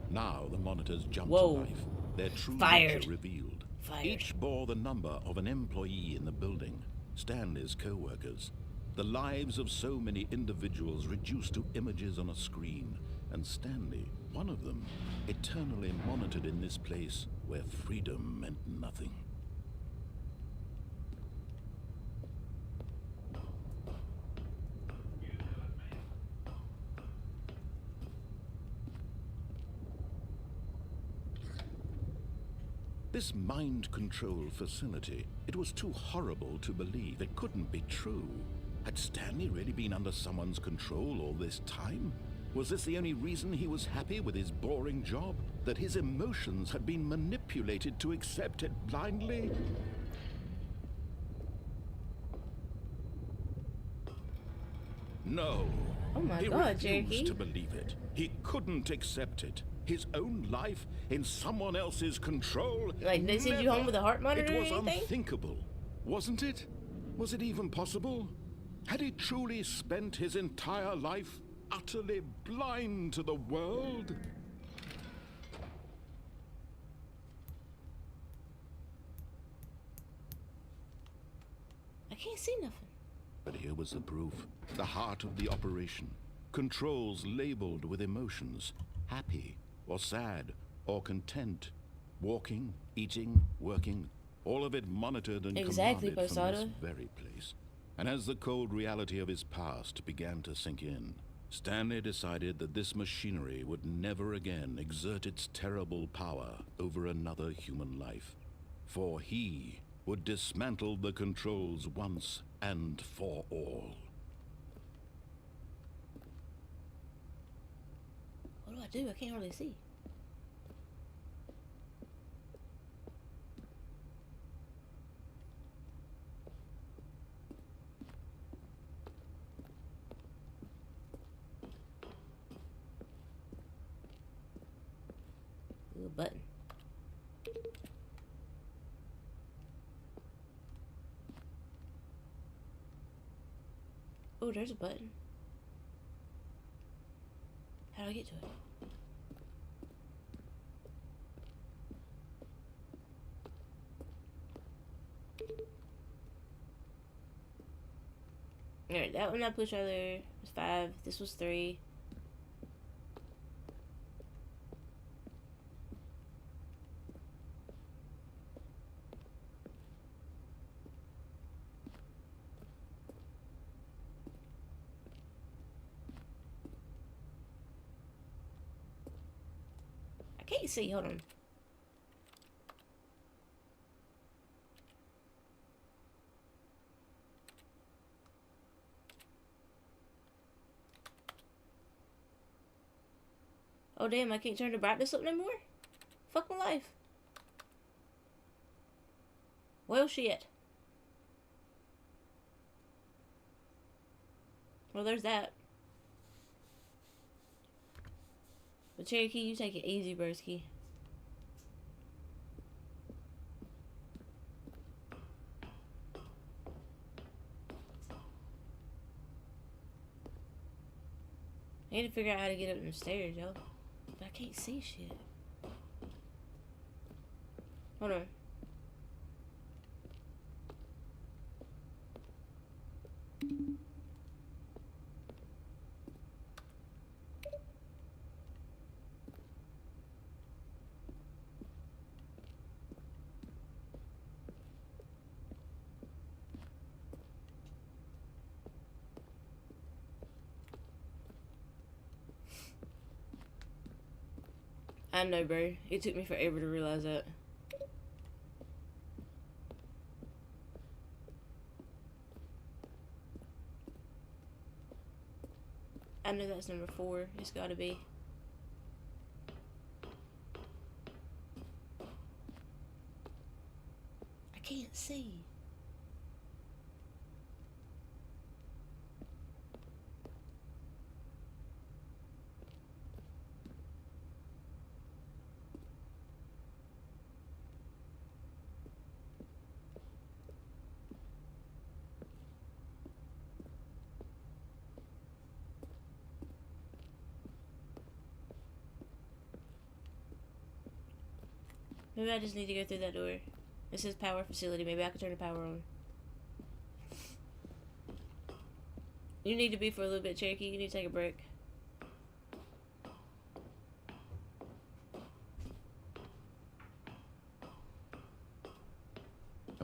Now the monitors jumped Whoa. to life. Their true Fired. nature revealed. Fired. Each bore the number of an employee in the building, Stanley's co-workers. The lives of so many individuals reduced to images on a screen. and Stanley, one of them, eternally monitored in this place where freedom meant nothing. This mind control facility, it was too horrible to believe. It couldn't be true. Had Stanley really been under someone's control all this time? Was this the only reason he was happy with his boring job? That his emotions had been manipulated to accept it blindly? No. Oh my He God, refused Cherokee. to believe it. He couldn't accept it. His own life in someone else's control? Like, they send you home with a heart monitor It was or anything? unthinkable, wasn't it? Was it even possible? Had he truly spent his entire life utterly blind to the world? I can't see nothing. But here was the proof. The heart of the operation. Controls labeled with emotions. Happy, or sad, or content. Walking, eating, working. All of it monitored and Exactly, commanded from this Posada. very place. And as the cold reality of his past began to sink in, Stanley decided that this machinery would never again exert its terrible power over another human life. For he would dismantle the controls once and for all. What do I do? I can't hardly see. Ooh, button. Oh, there's a button. How do I get to it? Alright, that one I pushed earlier was 5. This was 3. I can't see, hold on. Oh damn, I can't turn the brightness up no more? Fuck my life. Well shit. Well, there's that. But Cherokee, you take it easy, broski. I need to figure out how to get up them stairs, yo. But I can't see shit. Hold on. I know, bro. It took me forever to realize that. I know that's number 4. It's gotta be. I can't see. Maybe I just need to go through that door. It says power facility. Maybe I can turn the power on. You need to be for a little bit, Cherokee. You need to take a break.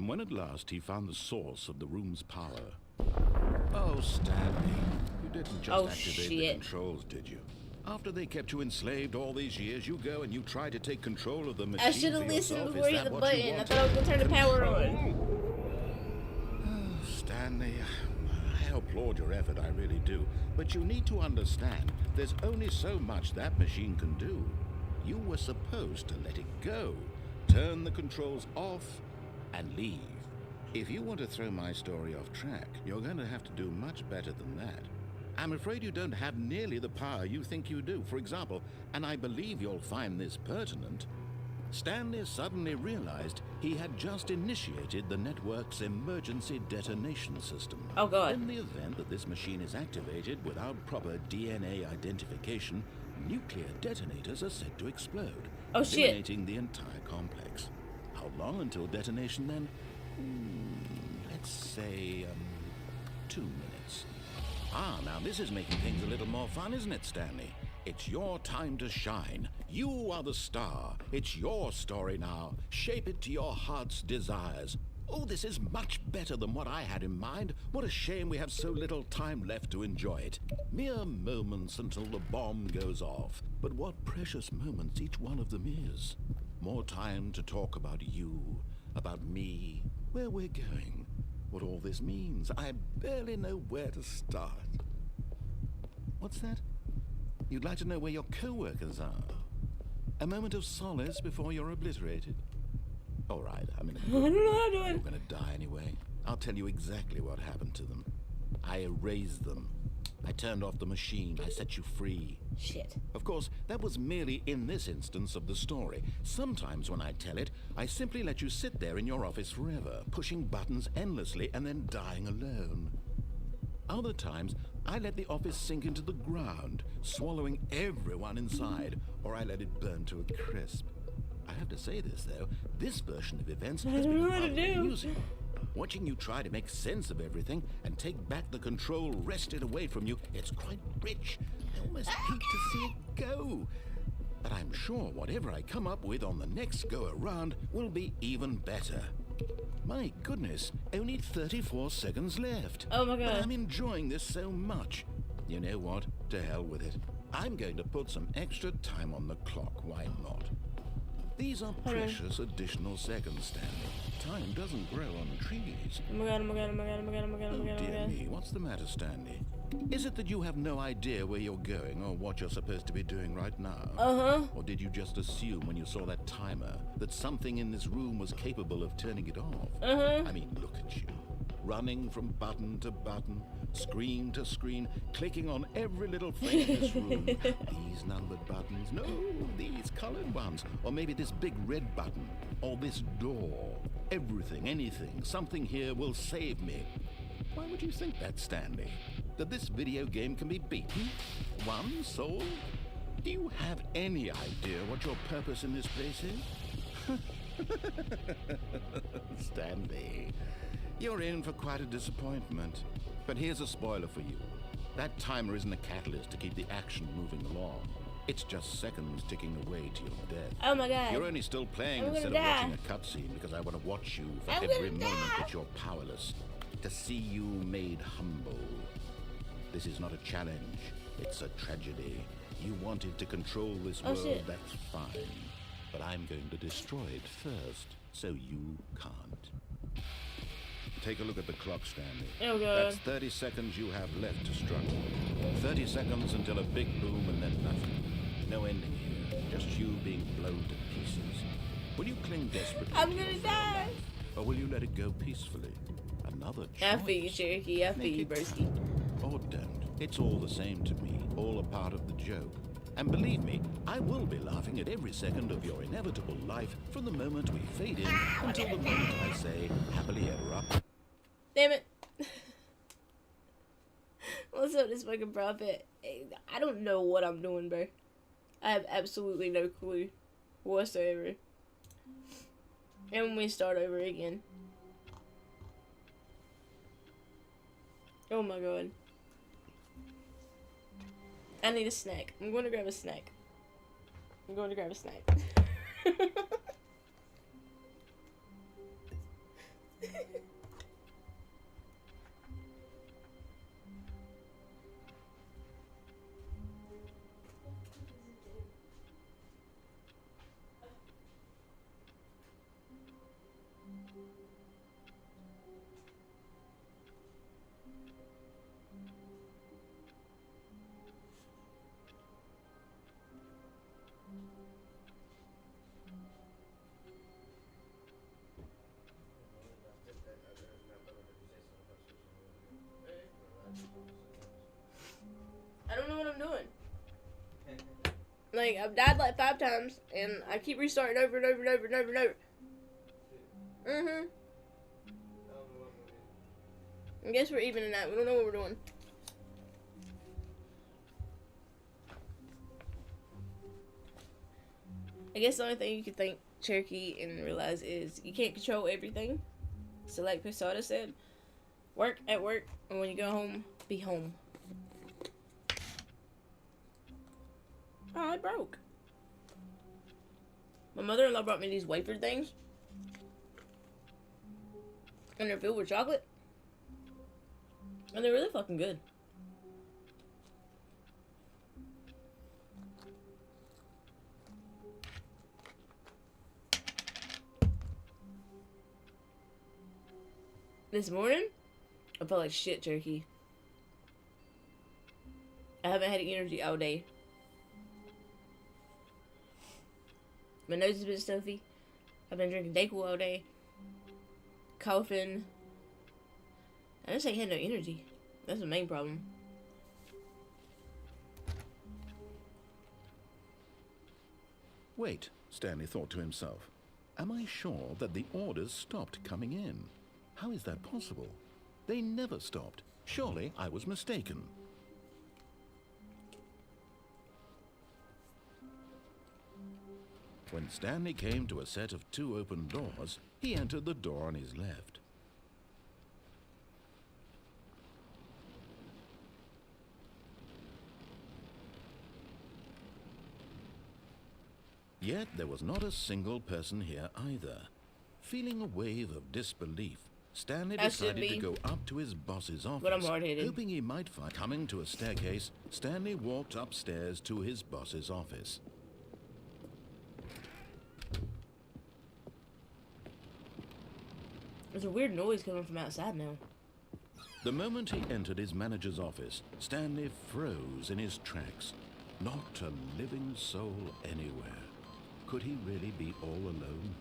And when at last he found the source of the room's power... Oh, Stanley, you didn't just activate the controls, did you? After they kept you enslaved all these years, you go and you try to take control of the machine. I should have listened before you hit the what button. I thought I was gonna turn the power on. Oh, Stanley, I applaud your effort, I really do. But you need to understand, there's only so much that machine can do. You were supposed to let it go, turn the controls off, and leave. If you want to throw my story off track, you're going to have to do much better than that. I'm afraid you don't have nearly the power you think you do. For example, and I believe you'll find this pertinent, Stanley suddenly realized he had just initiated the network's emergency detonation system. Oh, God. In the event that this machine is activated without proper DNA identification, nuclear detonators are said to explode, eliminating the entire complex. How long until detonation, then? Let's say, 2 minutes. Ah, now this is making things a little more fun, isn't it, Stanley? It's your time to shine. You are the star. It's your story now. Shape it to your heart's desires. Oh, this is much better than what I had in mind. What a shame we have so little time left to enjoy it. Mere moments until the bomb goes off. But what precious moments each one of them is. More time to talk about you, about me, where we're going, what all this means. I barely know where to start. What's that? You'd like to know where your co-workers are? A moment of solace before you're obliterated? All right, I'm in a good mood. You're gonna die anyway. I'll tell you exactly what happened to them. I erased them. I turned off the machine. I set you free. Shit. Of course, that was merely in this instance of the story. Sometimes when I tell it, I simply let you sit there in your office forever, pushing buttons endlessly and then dying alone. Other times, I let the office sink into the ground, swallowing everyone inside, or I let it burn to a crisp. I have to say this, though, this version of events has been rather amusing. Watching you try to make sense of everything and take back the control wrested away from you, it's quite rich. I almost hate to see it go. But I'm sure whatever I come up with on the next go-around will be even better. My goodness, only 34 seconds left. Oh my God. But I'm enjoying this so much. You know what? To hell with it. I'm going to put some extra time on the clock. Why not? These are precious additional seconds, Stanley. Time doesn't grow on trees. Oh my God, oh my God, oh my God, oh my God, oh my God, oh my God, oh my Dear God. me, what's the matter, Stanley? Is it that you have no idea where you're going or what you're supposed to be doing right now? Uh-huh. Or did you just assume when you saw that timer that something in this room was capable of turning it off? Uh-huh. I mean, look at you. Running from button to button, screen to screen, clicking on every little thing in this room. These numbered buttons, no, these colored ones. Or maybe this big red button, or this door. Everything, anything, something here will save me. Why would you think that, Stanley? That this video game can be beaten? Won? Sold? Do you have any idea what your purpose in this place is? Stanley, you're in for quite a disappointment. But here's a spoiler for you. That timer isn't a catalyst to keep the action moving along. It's just seconds ticking away to your death. Oh my God. You're only still playing I'm instead of gonna die. watching a cutscene because I want to watch you for I'm every gonna moment die. that you're powerless. To see you made humble. This is not a challenge. It's a tragedy. You wanted to control this Oh, world, shit. that's fine. But I'm going to destroy it first, so you can't. Take a look at the clock, Stanley. Oh God. That's 30 seconds you have left to struggle. 30 seconds until a big boom and then nothing. No ending here. Just you being blown to pieces. Will you cling desperately? I'm to your gonna friend, die. or will you let it go peacefully? Another choice. I feel you, Cherokee. I feel Make you, it- Broski. Or don't. It's all the same to me. All a part of the joke. And believe me, I will be laughing at every second of your inevitable life from the moment we fade in until the moment I say happily ever after. Damn it. What's up, this fucking prophet? I don't know what I'm doing, bro. I have absolutely no clue whatsoever. And when we start over again. Oh my God. I need a snack. I'm going to grab a snack. I'm going to grab a snack. Like, I've died like 5 times, and I keep restarting over and over and over and over and over. Mm-hmm. I guess we're even in that. We don't know what we're doing. I guess the only thing you can think, Cherokee, and realize is you can't control everything. So like Posada said, work at work, and when you go home, be home. Oh, it broke. My mother-in-law brought me these wafer things. And they're filled with chocolate. And they're really fucking good. This morning, I felt like shit, Turkey. I haven't had energy all day. My nose has been stuffy. I've been drinking Dayquil all day. Coughing. I just ain't had no energy. That's the main problem. Wait, Stanley thought to himself. Am I sure that the orders stopped coming in? How is that possible? They never stopped. Surely I was mistaken. When Stanley came to a set of 2 open doors, he entered the door on his left. Yet there was not a single person here either. Feeling a wave of disbelief, Stanley decided to go up to his boss's office, but I'm hard-headed. hoping he might find... Coming to a staircase, Stanley walked upstairs to his boss's office. There's a weird noise coming from outside now. The moment he entered his manager's office, Stanley froze in his tracks. Not a living soul anywhere. Could he really be all alone?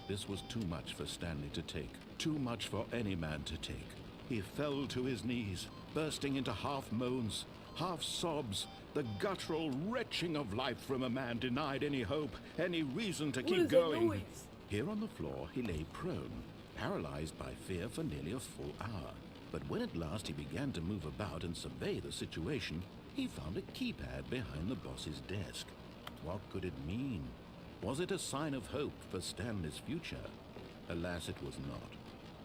This was too much for Stanley to take. Too much for any man to take. He fell to his knees, bursting into half moans, half sobs, the guttural retching of life from a man denied any hope, any reason to keep going. Here on the floor, he lay prone, paralyzed by fear for nearly a full hour. But when at last he began to move about and survey the situation, he found a keypad behind the boss's desk. What could it mean? Was it a sign of hope for Stanley's future? Alas, it was not.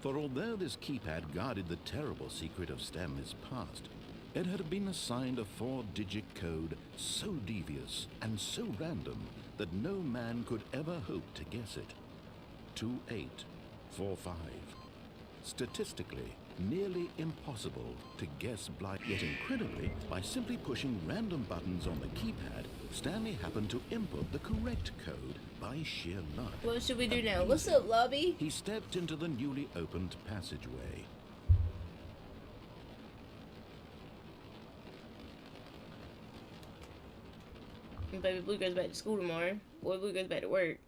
For although this keypad guarded the terrible secret of Stanley's past, it had been assigned a 4-digit code so devious and so random that no man could ever hope to guess it. 2845. Statistically, nearly impossible to guess blind. Yet incredibly, by simply pushing random buttons on the keypad, Stanley happened to input the correct code by sheer luck. What should we do now? What's up, lobby? He stepped into the newly opened passageway. And baby Blue goes back to school tomorrow. Boy Blue goes back to work.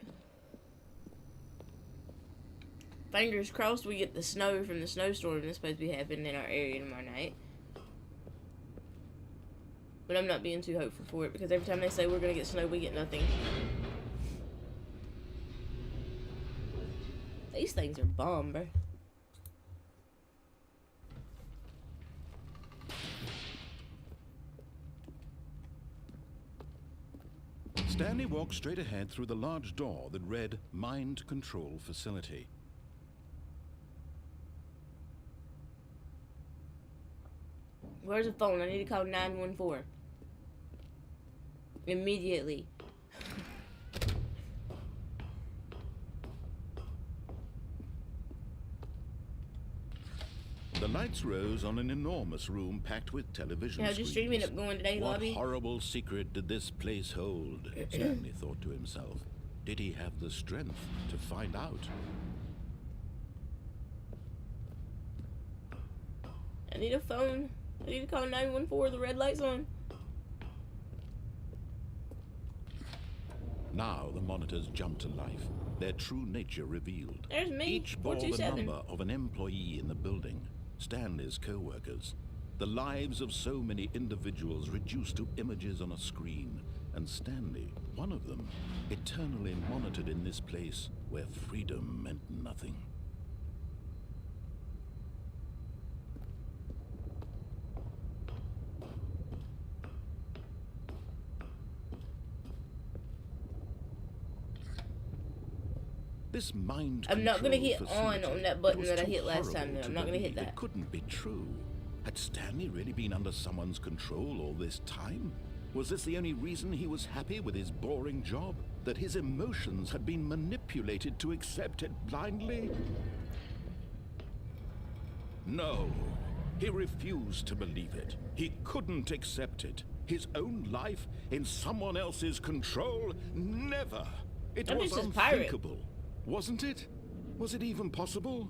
Fingers crossed we get the snow from the snowstorm that's supposed to be happening in our area tomorrow night. But I'm not being too hopeful for it because every time they say we're gonna get snow, we get nothing. These things are bomb, bro. Stanley walked straight ahead through the large door that read Mind Control Facility. Where's the phone? I need to call 914. Immediately. The lights rose on an enormous room packed with television How's your stream end up going today, What lobby? horrible secret did this place hold? Stanley thought to himself. Did he have the strength to find out? I need a phone. I need to call 914. The red light's on. Now the monitors jumped to life, their true nature revealed. There's me. Each bore the 427. number of an employee in the building, Stanley's co-workers. The lives of so many individuals reduced to images on a screen, and Stanley, one of them, eternally monitored in this place where freedom meant nothing. This mind I'm not gonna hit control on facility, that button it was that I too hit last time, horrible though. to I'm not gonna hit believe. that. It couldn't be true. Had Stanley really been under someone's control all this time? Was this the only reason he was happy with his boring job? That his emotions had been manipulated to accept it blindly? No. He refused to believe it. He couldn't accept it. His own life in someone else's control? Never. It I'm was just a pirate. unthinkable, wasn't it? Was it even possible?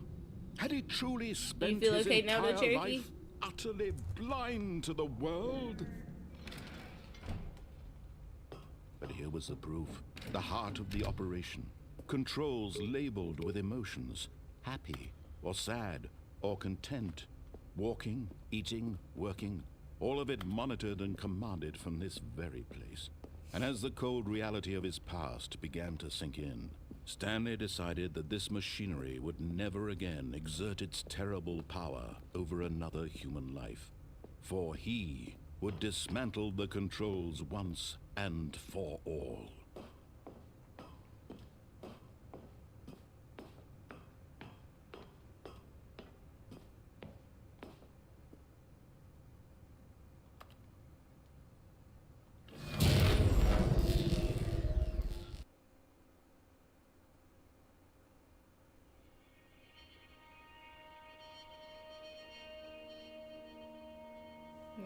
Had he truly spent feel his okay now, though, entire Cherokee? life utterly blind to the world? But here was the proof. The heart of the operation. Controls labeled with emotions. Happy, or sad, or content. Walking, eating, working. All of it monitored and commanded from this very place. And as the cold reality of his past began to sink in, Stanley decided that this machinery would never again exert its terrible power over another human life. For he would dismantle the controls once and for all.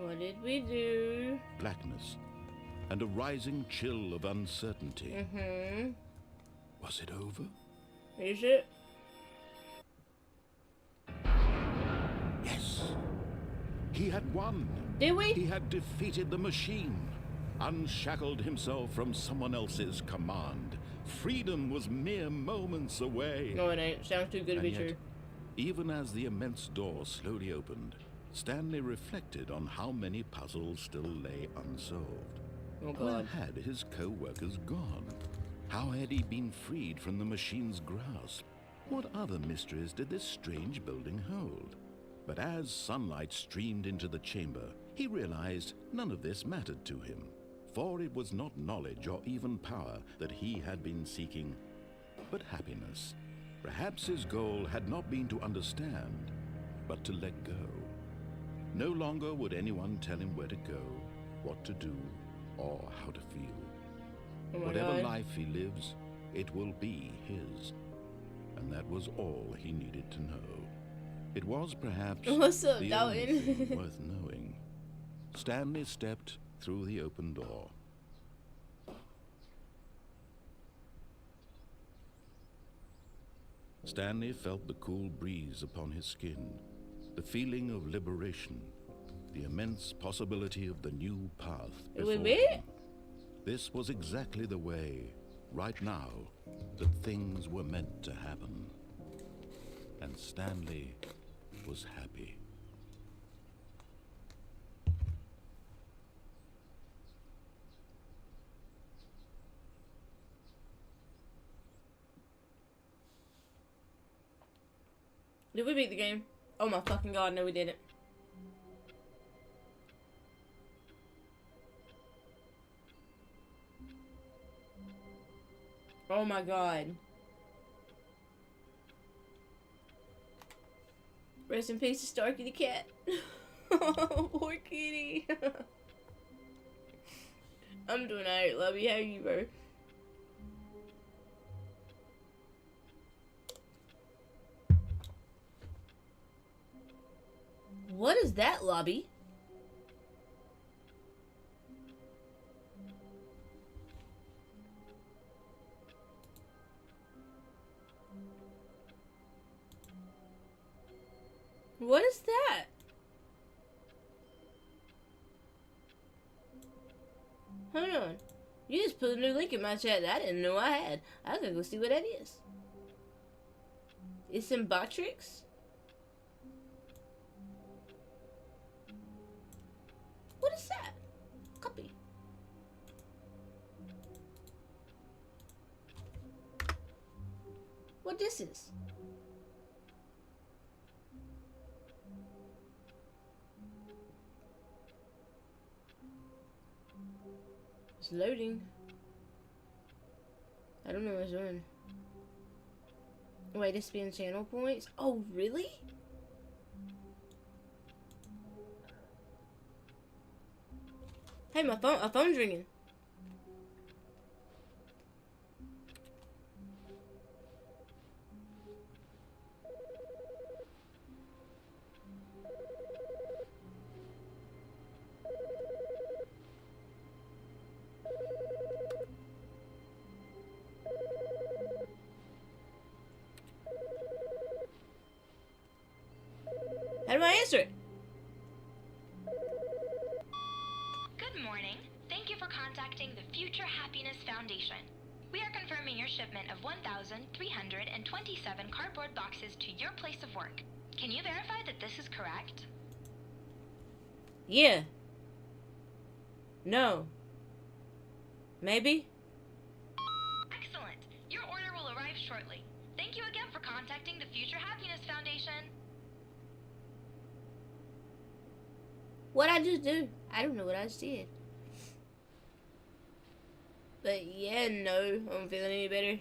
What did we do? Blackness and a rising chill of uncertainty. Mm-hmm. Was it over? Is it? Yes. He had won. Did we? He had defeated the machine, unshackled himself from someone else's command. Freedom was mere moments away. No, it ain't. Sounds too good to be And yet, true. even as the immense door slowly opened, Stanley reflected on how many puzzles still lay unsolved. Oh, Where God. had his co-workers gone? How had he been freed from the machine's grasp? What other mysteries did this strange building hold? But as sunlight streamed into the chamber, he realized none of this mattered to him. For it was not knowledge or even power that he had been seeking, but happiness. Perhaps his goal had not been to understand, but to let go. No longer would anyone tell him where to go, what to do, or how to feel. Oh my Whatever God. life he lives, it will be his. And that was all he needed to know. It was perhaps What's up, the only Dalton? thing worth knowing. Stanley stepped through the open door. Stanley felt the cool breeze upon his skin, the feeling of liberation, the immense possibility of the new path It before would be? him. This was exactly the way, right now, that things were meant to happen. And Stanley was happy. Did we beat the game? Oh my fucking God, no we didn't. Oh my God. Rest in peace to Starky the cat. Oh, poor kitty. I'm doing alright, love you. How are you, bro? What is that lobby? What is that? Hold on. You just put a new link in my chat that I didn't know I had. I gotta go see what that is. It's in Botrix? What is that? Copy. What this is? It's loading. I don't know what it's doing. Way to spend channel points? Oh, really? Hey, my phone's ringing. How do I answer it? Good morning. Thank you for contacting the Future Happiness Foundation. We are confirming your shipment of 1,327 cardboard boxes to your place of work. Can you verify that this is correct? Yeah. No. Maybe? Excellent. Your order will arrive shortly. Thank you again for contacting the Future Happiness Foundation. What'd I just do? I don't know what I just did. But yeah, no, I'm feeling any better.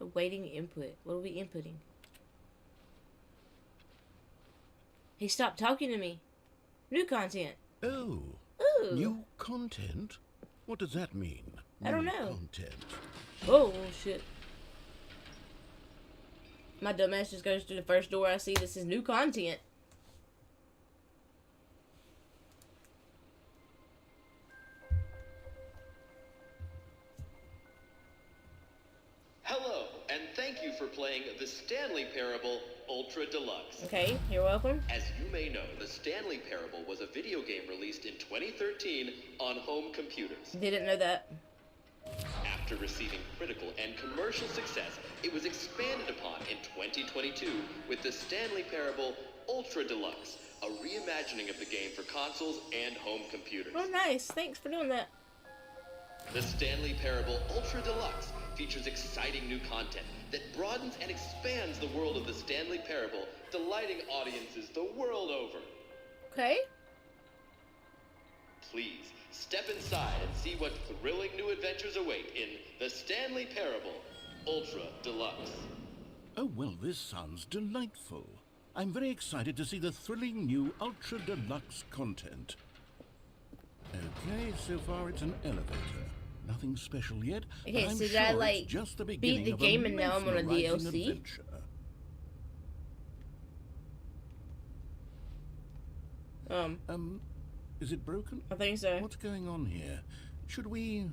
Awaiting input. What are we inputting? He stopped talking to me. New content. Oh, Ooh. new content? What does that mean? I don't New know. Content. Oh, shit. My dumbass just goes through the first door I see. This is new content. Hello, and thank you for playing the Stanley Parable Ultra Deluxe. Okay, you're welcome. As you may know, the Stanley Parable was a video game released in 2013 on home computers. Didn't know that. After receiving critical and commercial success, it was expanded upon in 2022 with the Stanley Parable Ultra Deluxe, a reimagining of the game for consoles and home computers. Oh, nice. Thanks for doing that. The Stanley Parable Ultra Deluxe features exciting new content that broadens and expands the world of the Stanley Parable, delighting audiences the world over. Okay. Please, step inside and see what thrilling new adventures await in the Stanley Parable Ultra Deluxe. Oh, well, this sounds delightful. I'm very excited to see the thrilling new Ultra Deluxe content. Okay, so far it's an elevator. Nothing special yet. Okay, but I'm so sure did I, it's like, just the beat beginning the of game and now I'm on a mesmerizing DLC? adventure. Is it broken? I think so. What's going on here? Should we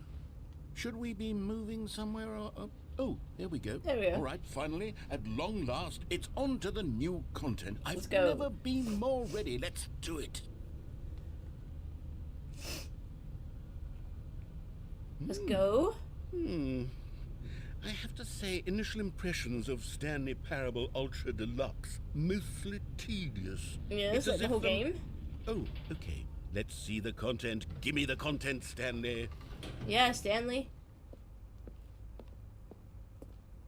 be moving somewhere? Or, oh, there we go. There we go. All right, finally, at long last, it's on to the new content. Let's I've go. never been more ready. Let's do it. Let's go. I have to say, initial impressions of Stanley Parable Ultra Deluxe, mostly tedious. Yeah, It's is that as the if whole game? Oh, okay. Let's see the content. Give me the content, Stanley. Yeah, Stanley.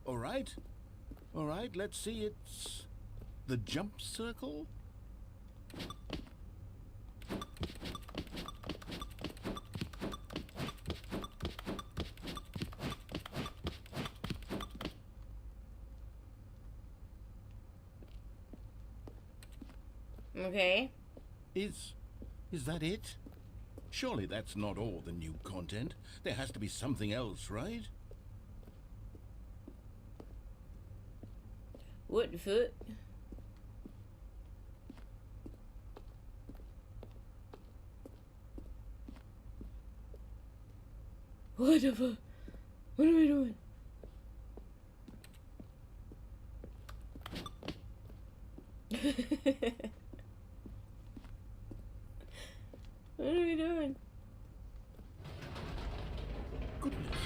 All right. All right, let's see. It's the jump circle. Okay. Is that it? Surely that's not all the new content. There has to be something else, right? What the fuck? What the fuck? What are we doing? What are we doing? Goodness.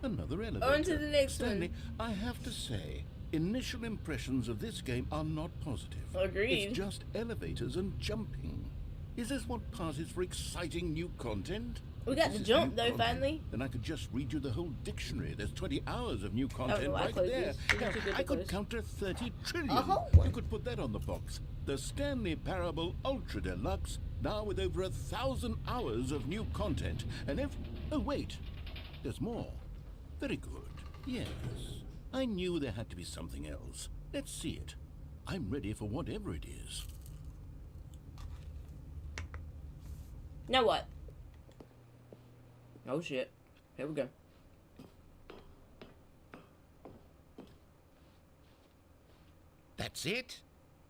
Another elevator. On to the next Stanley, one. I have to say, Initial impressions of this game are not positive. Agreed. It's just elevators and jumping. Is this what passes for exciting new content? We If got this to is jump new though, content, finally. Then I could just read you the whole dictionary. There's 20 hours of new content I right closed there. this. It's not too good I to could close. counter 30 trillion. A whole You one. could put that on the box. The Stanley Parable Ultra Deluxe, now with over 1,000 hours of new content. And if... Oh, wait. There's more. Very good. Yes. I knew there had to be something else. Let's see it. I'm ready for whatever it is. Now what? Oh shit. Here we go. That's it?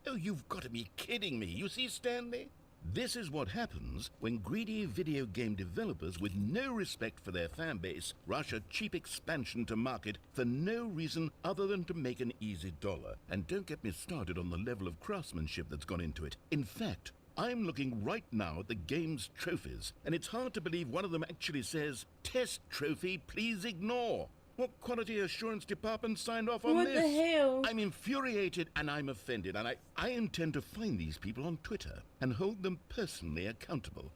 Oh, you've got to be kidding me. You see, Stanley? This is what happens when greedy video game developers with no respect for their fan base rush a cheap expansion to market for no reason other than to make an easy dollar. And don't get me started on the level of craftsmanship that's gone into it. In fact, I'm looking right now at the game's trophies, and it's hard to believe one of them actually says, "Test trophy, please ignore." What quality assurance department signed off on What this? the hell? I'm infuriated and I'm offended, and I intend to find these people on Twitter and hold them personally accountable.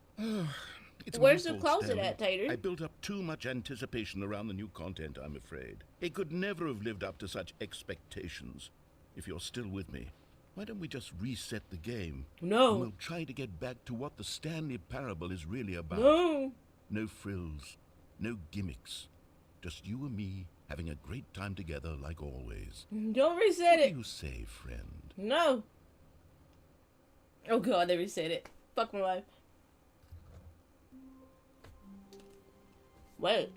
It's my Where's the fault, closet Stanley. at, Tater? I built up too much anticipation around the new content, I'm afraid. It could never have lived up to such expectations. If you're still with me, why don't we just reset the game? No. And we'll try to get back to what the Stanley Parable is really about. No. No frills, no gimmicks. Just you and me having a great time together like always. Don't reset What it. do you say, friend? No. Oh god, they reset it. Fuck my life. Wait.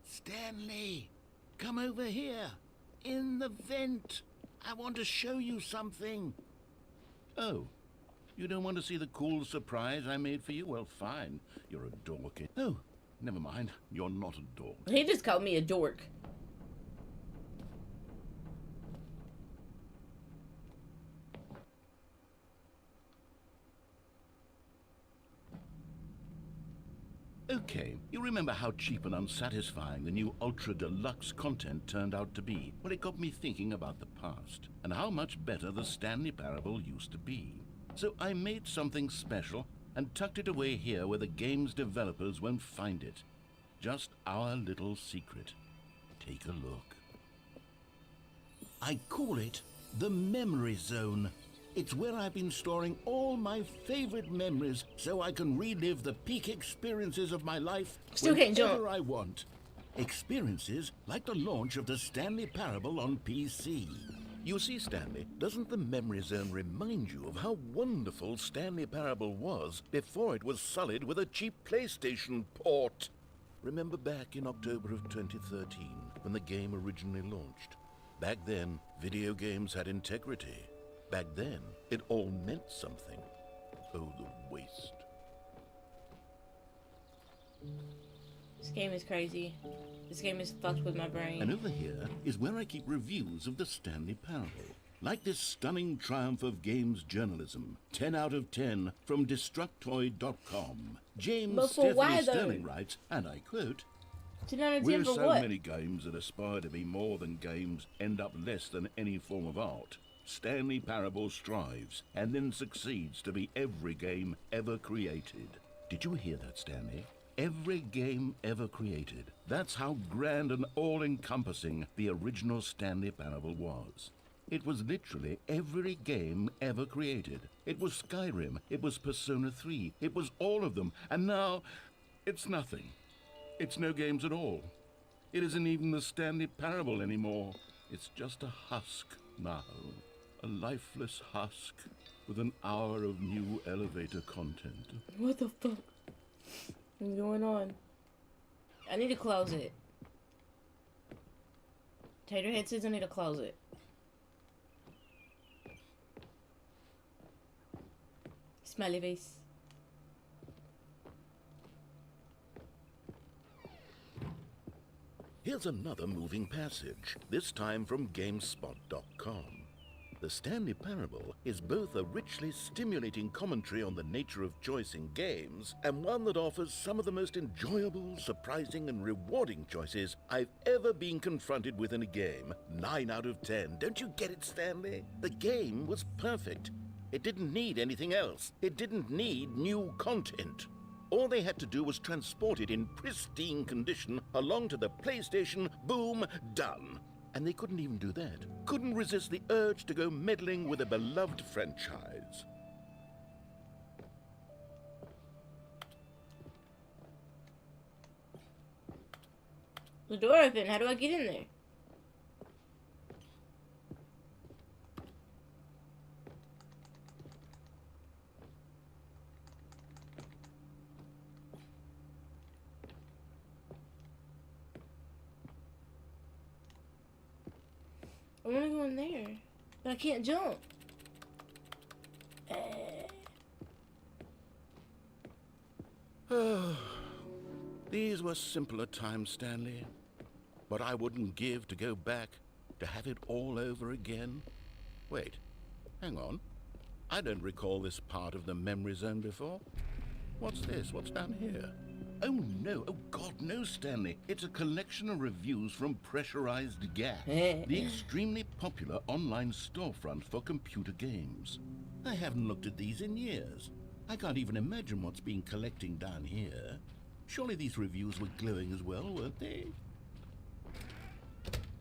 Stanley, come over here. In the vent. I want to show you something. Oh, you don't want to see the cool surprise I made for you? Well, fine. You're a dork. Oh, never mind. You're not a dork. He just called me a dork. Okay, you remember how cheap and unsatisfying the new Ultra Deluxe content turned out to be? Well, it got me thinking about the past, and how much better the Stanley Parable used to be. So I made something special and tucked it away here where the game's developers won't find it. Just our little secret. Take a look. I call it the Memory Zone. It's where I've been storing all my favorite memories so I can relive the peak experiences of my life Still can't jump. whenever I want. Experiences like the launch of the Stanley Parable on PC. You see, Stanley, doesn't the Memory Zone remind you of how wonderful Stanley Parable was before it was sullied with a cheap PlayStation port? Remember back in October of 2013 when the game originally launched? Back then, video games had integrity. Back then, it all meant something. Oh, the waste. This game is crazy. This game is fucked with my brain. And over here is where I keep reviews of the Stanley Parable. Like this stunning triumph of games journalism. 10 out of 10 from Destructoid.com. James But for why, Stephanie though? Sterling writes, and I quote, 10 out of 10 "Where for so what? many games that aspire to be more than games end up less than any form of art. Stanley Parable strives and then succeeds to be every game ever created." Did you hear that, Stanley? Every game ever created. That's how grand and all-encompassing the original Stanley Parable was. It was literally every game ever created. It was Skyrim, it was Persona 3, it was all of them, and now it's nothing. It's no games at all. It isn't even the Stanley Parable anymore. It's just a husk now. A lifeless husk with an hour of new elevator content. What the fuck is going on? I need to close it. Taterhead says I need to close it. Smiley face. Here's another moving passage, this time from GameSpot.com. The Stanley Parable is both a richly stimulating commentary on the nature of choice in games and one that offers some of the most enjoyable, surprising, and rewarding choices I've ever been confronted with in a game. 9 out of 10. Don't you get it, Stanley? The game was perfect. It didn't need anything else. It didn't need new content. All they had to do was transport it in pristine condition along to the PlayStation. Boom, done. And they couldn't even do that. Couldn't resist the urge to go meddling with a beloved franchise. The door open. How do I get in there? I want to go in there, but I can't jump. These were simpler times, Stanley. But I wouldn't give to go back, to have it all over again. Wait, hang on. I don't recall this part of the memory zone before. What's this? What's down here? Oh no, oh God, no, Stanley. It's a collection of reviews from Pressurized Gas, the extremely popular online storefront for computer games. I haven't looked at these in years. I can't even imagine what's been collecting down here. Surely these reviews were glowing as well, weren't they?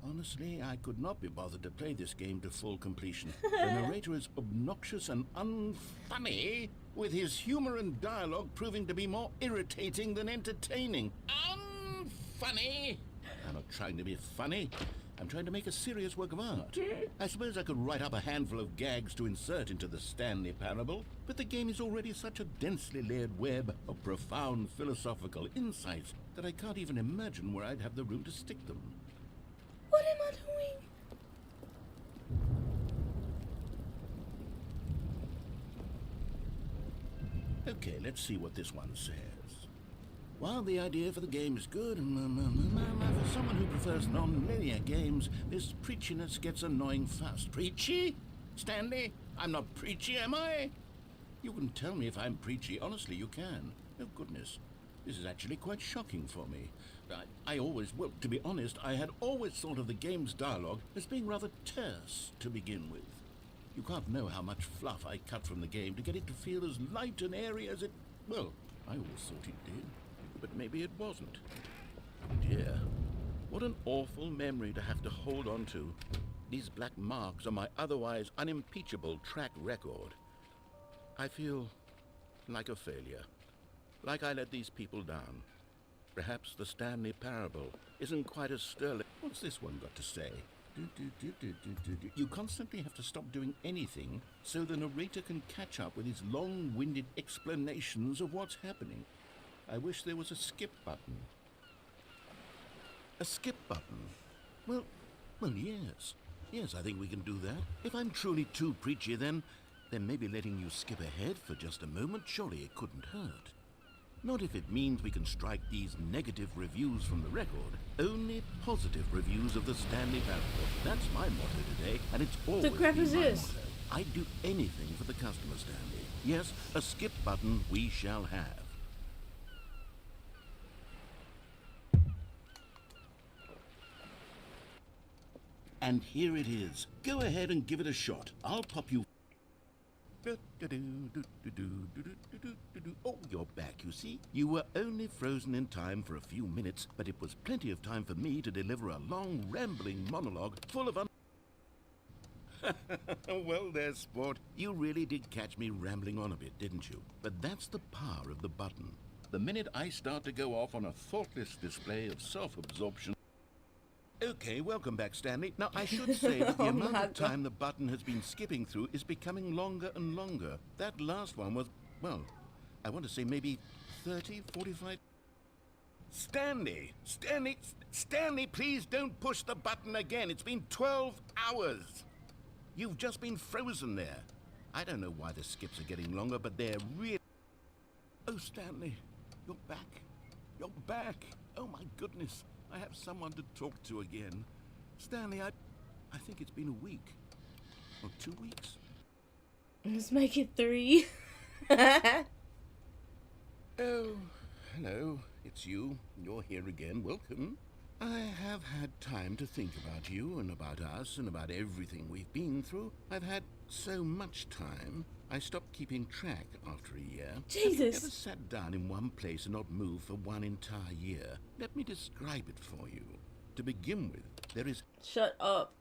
Honestly, I could not be bothered to play this game to full completion. The narrator is obnoxious and unfunny, with his humor and dialogue proving to be more irritating than entertaining. Unfunny! I'm not trying to be funny. I'm trying to make a serious work of art. I suppose I could write up a handful of gags to insert into the Stanley Parable, but the game is already such a densely layered web of profound philosophical insights that I can't even imagine where I'd have the room to stick them. What am I doing? Okay, let's see what this one says. While the idea for the game is good, for someone who prefers non-linear games, this preachiness gets annoying fast. Preachy? Stanley? I'm not preachy, am I? You can tell me if I'm preachy. Honestly, you can. Oh, goodness. This is actually quite shocking for me. Well, to be honest, I had always thought of the game's dialogue as being rather terse to begin with. You can't know how much fluff I cut from the game to get it to feel as light and airy as it... Well, I always thought it did, but maybe it wasn't. Dear, what an awful memory to have to hold on to. These black marks on my otherwise unimpeachable track record. I feel like a failure, like I let these people down. Perhaps the Stanley Parable isn't quite as sterling. What's this one got to say? You constantly have to stop doing anything so the narrator can catch up with his long-winded explanations of what's happening. I wish there was a skip button. A skip button? Well, yes. Yes, I think we can do that. If I'm truly too preachy, then maybe letting you skip ahead for just a moment, surely it couldn't hurt. Not if it means we can strike these negative reviews from the record. Only positive reviews of the Stanley Parable. That's my motto today, and it's always The crap been is my this? motto. I'd do anything for the customer, Stanley. Yes, a skip button we shall have. And here it is. Go ahead and give it a shot. I'll pop you... Oh, you're back, you see? You were only frozen in time for a few minutes, but it was plenty of time for me to deliver a long, rambling monologue full of Well there, sport. You really did catch me rambling on a bit, didn't you? But that's the power of the button. The minute I start to go off on a thoughtless display of self-absorption... Okay, welcome back, Stanley. Now, I should say that the amount of time the button has been skipping through is becoming longer and longer. That last one was, well, I want to say maybe 30, 45... Stanley, please don't push the button again. It's been 12 hours. You've just been frozen there. I don't know why the skips are getting longer, but they're really... Oh, Stanley, you're back. You're back. Oh, my goodness. I have someone to talk to again. Stanley, I think it's been a week. Or 2 weeks. Let's make it 3. Oh, hello. It's you. You're here again. Welcome. I have had time to think about you and about us and about everything we've been through. I've had so much time. I stopped keeping track after a year. Jesus. Have you ever sat down in one place and not moved for one entire year? Let me describe it for you. To begin with, there is... Shut up.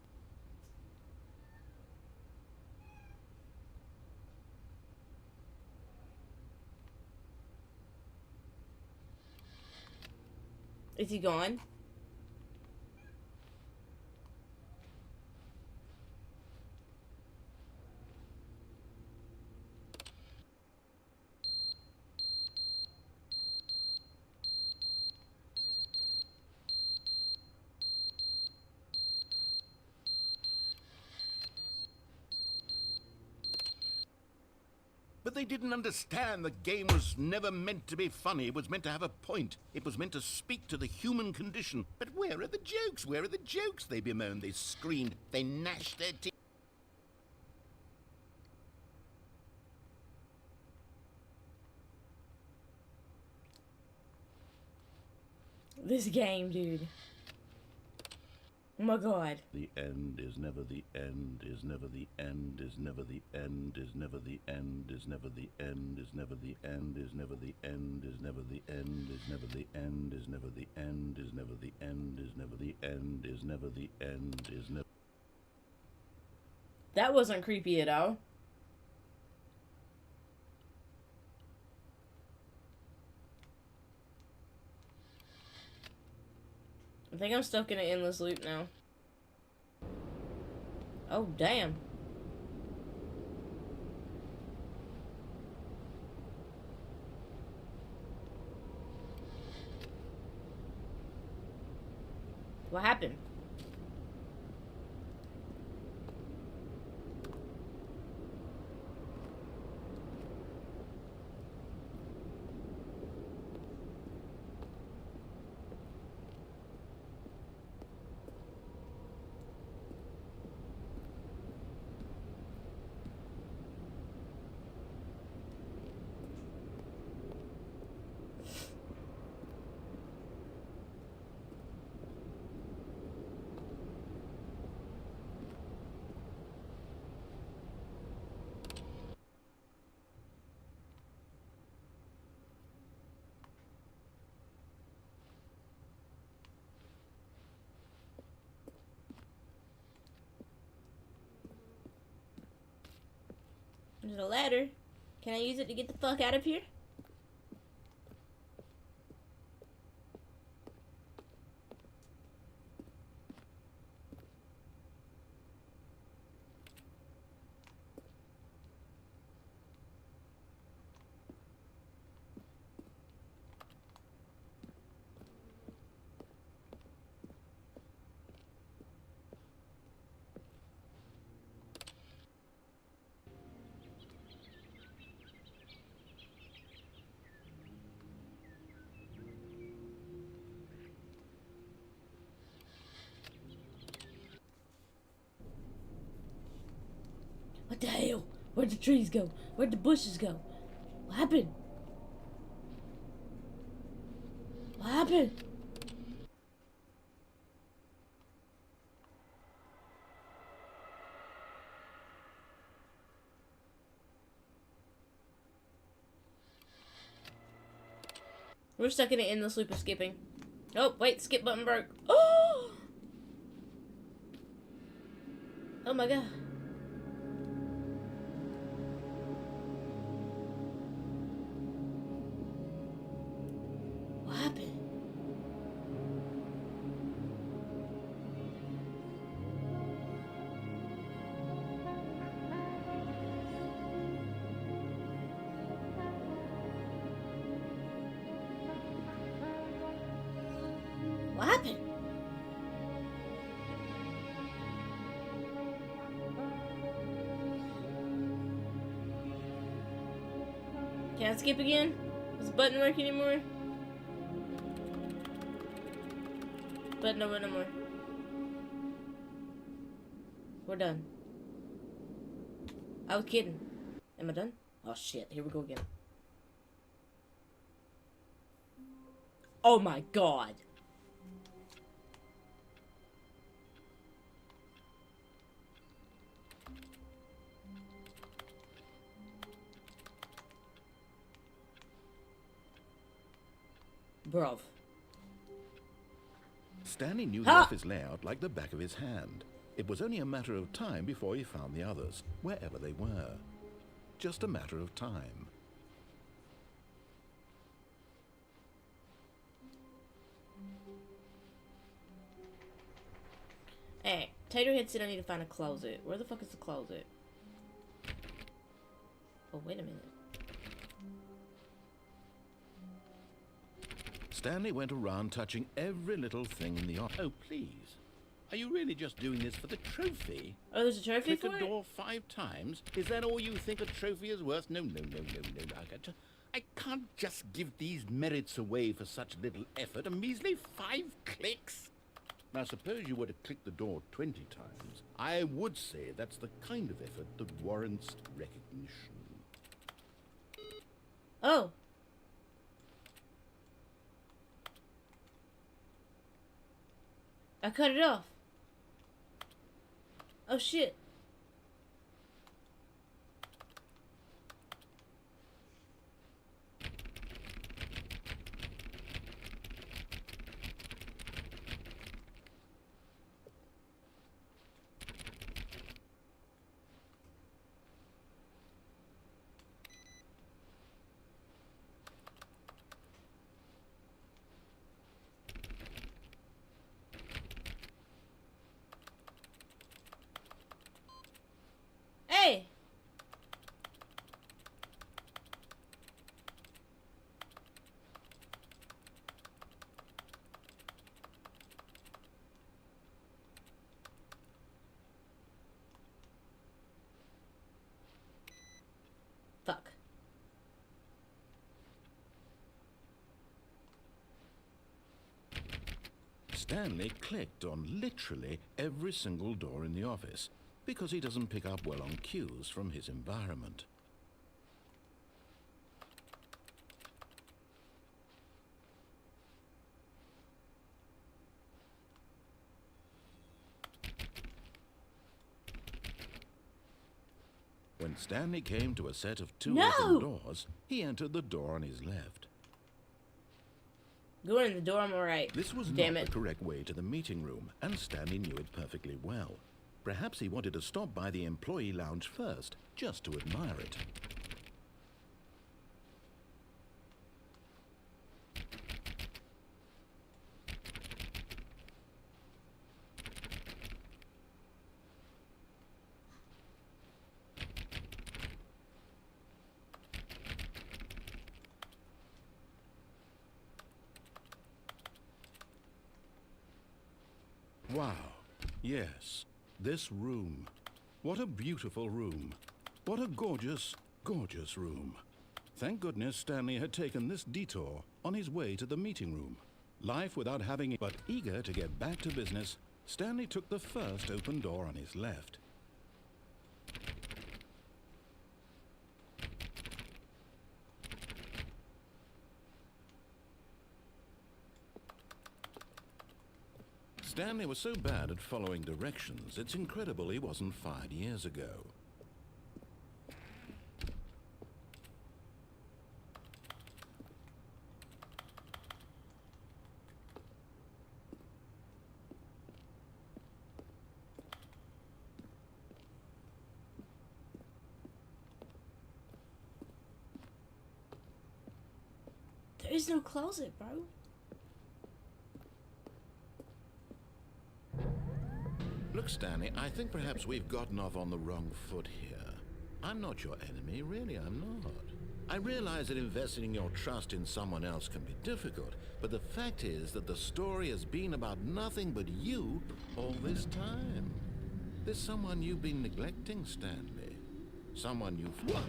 Is he gone? But they didn't understand the game was never meant to be funny. It was meant to have a point. It was meant to speak to the human condition. But where are the jokes? Where are the jokes? They bemoaned, they screamed, they gnashed their teeth. This game, dude. Oh my god. The end is never the end, is never the end, is never the end, is never the end, is never the end, is never the end, is never the end, is never the end, is never the end, is never the end, is never the end, is never the end, is never the end, is never. That wasn't creepy at all. I think I'm stuck in an endless loop now. Oh, damn. What happened? There's a ladder. Can I use it to get the fuck out of here? What the hell? Where'd the trees go? Where'd the bushes go? What happened? What happened? We're stuck in an endless loop of skipping. Oh, wait, skip button broke. Oh! Oh my god. What happened? What happened? Can I skip again? Does the button work anymore? But no more. We're done. I was kidding. Am I done? Oh shit, here we go again. Oh my god. Bruv. Stanley knew the office layout like the back of his hand. It was only a matter of time before he found the others, wherever they were. Just a matter of time. Hey, Taterhead said I need to find a closet. Where the fuck is the closet? Oh, wait a minute. Stanley went around touching every little thing in the office. Oh, please. Are you really just doing this for the trophy? Oh, there's a trophy Click for a it? door 5 times? Is that all you think a trophy is worth? No. I can't just give these merits away for such little effort. A measly 5 clicks? Now, suppose you were to click the door 20 times. I would say that's the kind of effort that warrants recognition. Oh. I cut it off. Oh shit. Hey! Fuck. Stanley clicked on literally every single door in the office, because he doesn't pick up well on cues from his environment. When Stanley came to a set of 2 open doors, he entered the door on his left. Go in the door, I'm alright. This was Damn not it. the correct way to the meeting room, and Stanley knew it perfectly well. Perhaps he wanted to stop by the employee lounge first, just to admire it. Wow, yes, this room. What a beautiful room. What a gorgeous, gorgeous room. Thank goodness Stanley had taken this detour on his way to the meeting room. Life without having it, but eager to get back to business, Stanley took the first open door on his left. Stanley was so bad at following directions, it's incredible he wasn't fired years ago. There is no closet, bro. Look, Stanley, I think perhaps we've gotten off on the wrong foot here. I'm not your enemy, really, I'm not. I realize that investing your trust in someone else can be difficult, but the fact is that the story has been about nothing but you all this time. There's someone you've been neglecting, Stanley. Someone you've... What?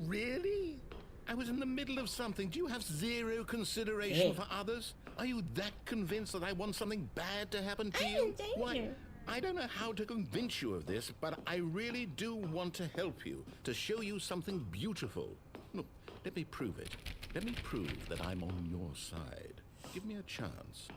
Really? I was in the middle of something. Do you have zero consideration for others? Are you that convinced that I want something bad to happen to you? Why? I don't know how to convince you of this, but I really do want to help you, to show you something beautiful. Look, let me prove it. Let me prove that I'm on your side. Give me a chance.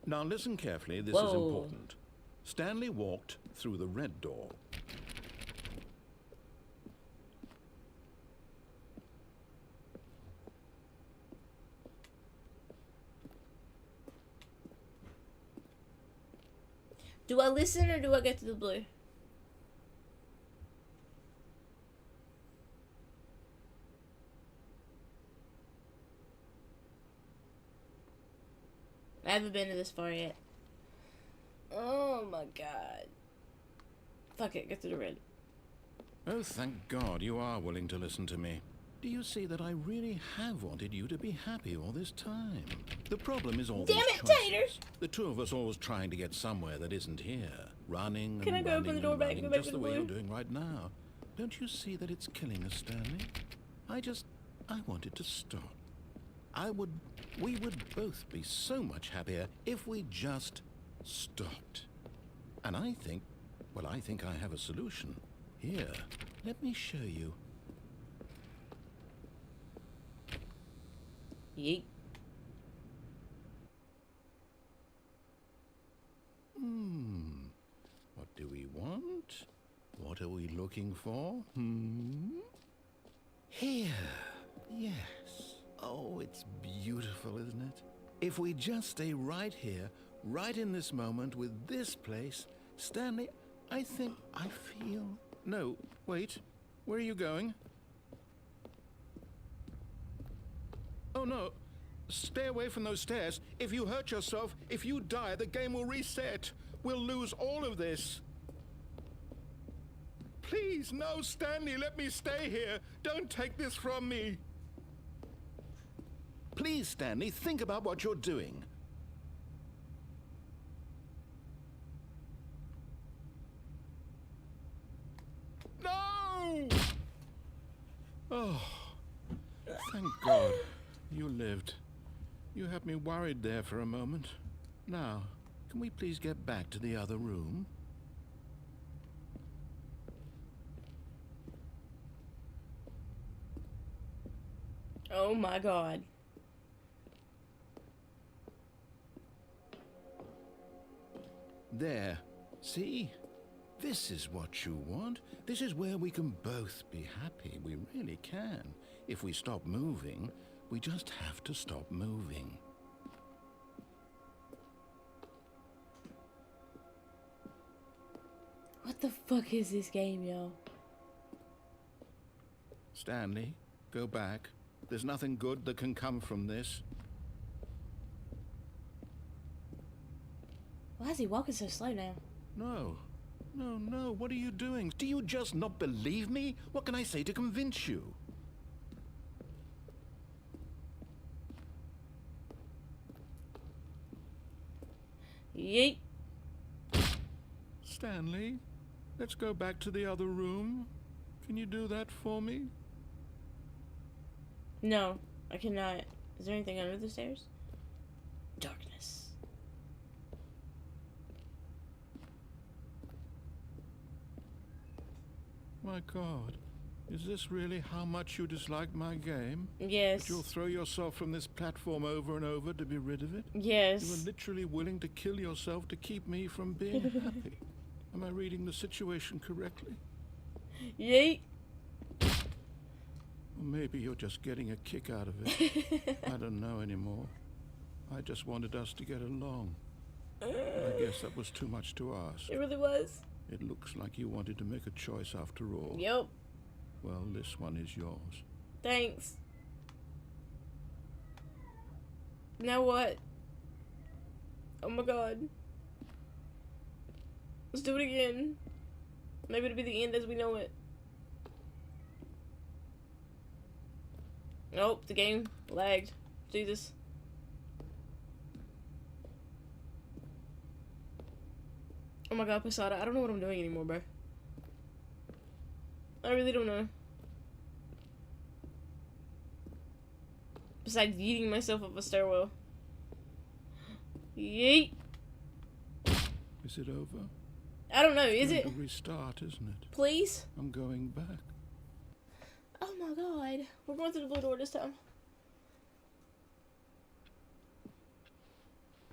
Now listen carefully, this is important. Stanley walked through the red door. Do I listen or do I get to the blue? I haven't been to this far yet. Oh my god. Fuck it, get to the red. Oh, thank God you are willing to listen to me. Do you see that I really have wanted you to be happy all this time? The problem is all Damn these it, choices. Taters! The two of us always trying to get somewhere that isn't here. Running Can I and go running open the door and back and running, go back just to the the way blue? you're doing right now. Don't you see that it's killing us, Stanley? I wanted to stop. We would both be so much happier if we just stopped. And I think I have a solution. Here, let me show you. Yeet. What do we want? What are we looking for? Here. Yes. Oh, it's beautiful, isn't it? If we just stay right here, right in this moment with this place, Stanley, I think I feel... No, wait. Where are you going? Oh, no. Stay away from those stairs. If you hurt yourself, if you die, the game will reset. We'll lose all of this. Please, no, Stanley, let me stay here. Don't take this from me. Please, Stanley, think about what you're doing. No! Oh, thank God you lived. You had me worried there for a moment. Now, can we please get back to the other room? Oh my god. There. See? This is what you want. This is where we can both be happy. We really can. If we stop moving, we just have to stop moving. What the fuck is this game, y'all? Stanley, go back. There's nothing good that can come from this. Why is he walking so slow now? No. No, no. What are you doing? Do you just not believe me? What can I say to convince you? Yeet. Stanley, let's go back to the other room. Can you do that for me? No, I cannot. Is there anything under the stairs? Darkness. My God, is this really how much you dislike my game? Yes. That you'll throw yourself from this platform over and over to be rid of it? Yes. You were literally willing to kill yourself to keep me from being happy. Am I reading the situation correctly? Yeet. Or maybe you're just getting a kick out of it. I don't know anymore. I just wanted us to get along. I guess that was too much to ask. It really was. It looks like you wanted to make a choice after all. Yep. Well, this one is yours. Thanks. Now what? Oh my god. Let's do it again. Maybe it'll be the end as we know it. Nope, the game lagged. Jesus. Oh my god, Posada, I don't know what I'm doing anymore, bro. I really don't know. Besides yeeting myself up a stairwell. Yeet! Is it over? I don't know, is It's it? going to restart, isn't it? Please? I'm going back. Oh my god. We're going through the blue door this time.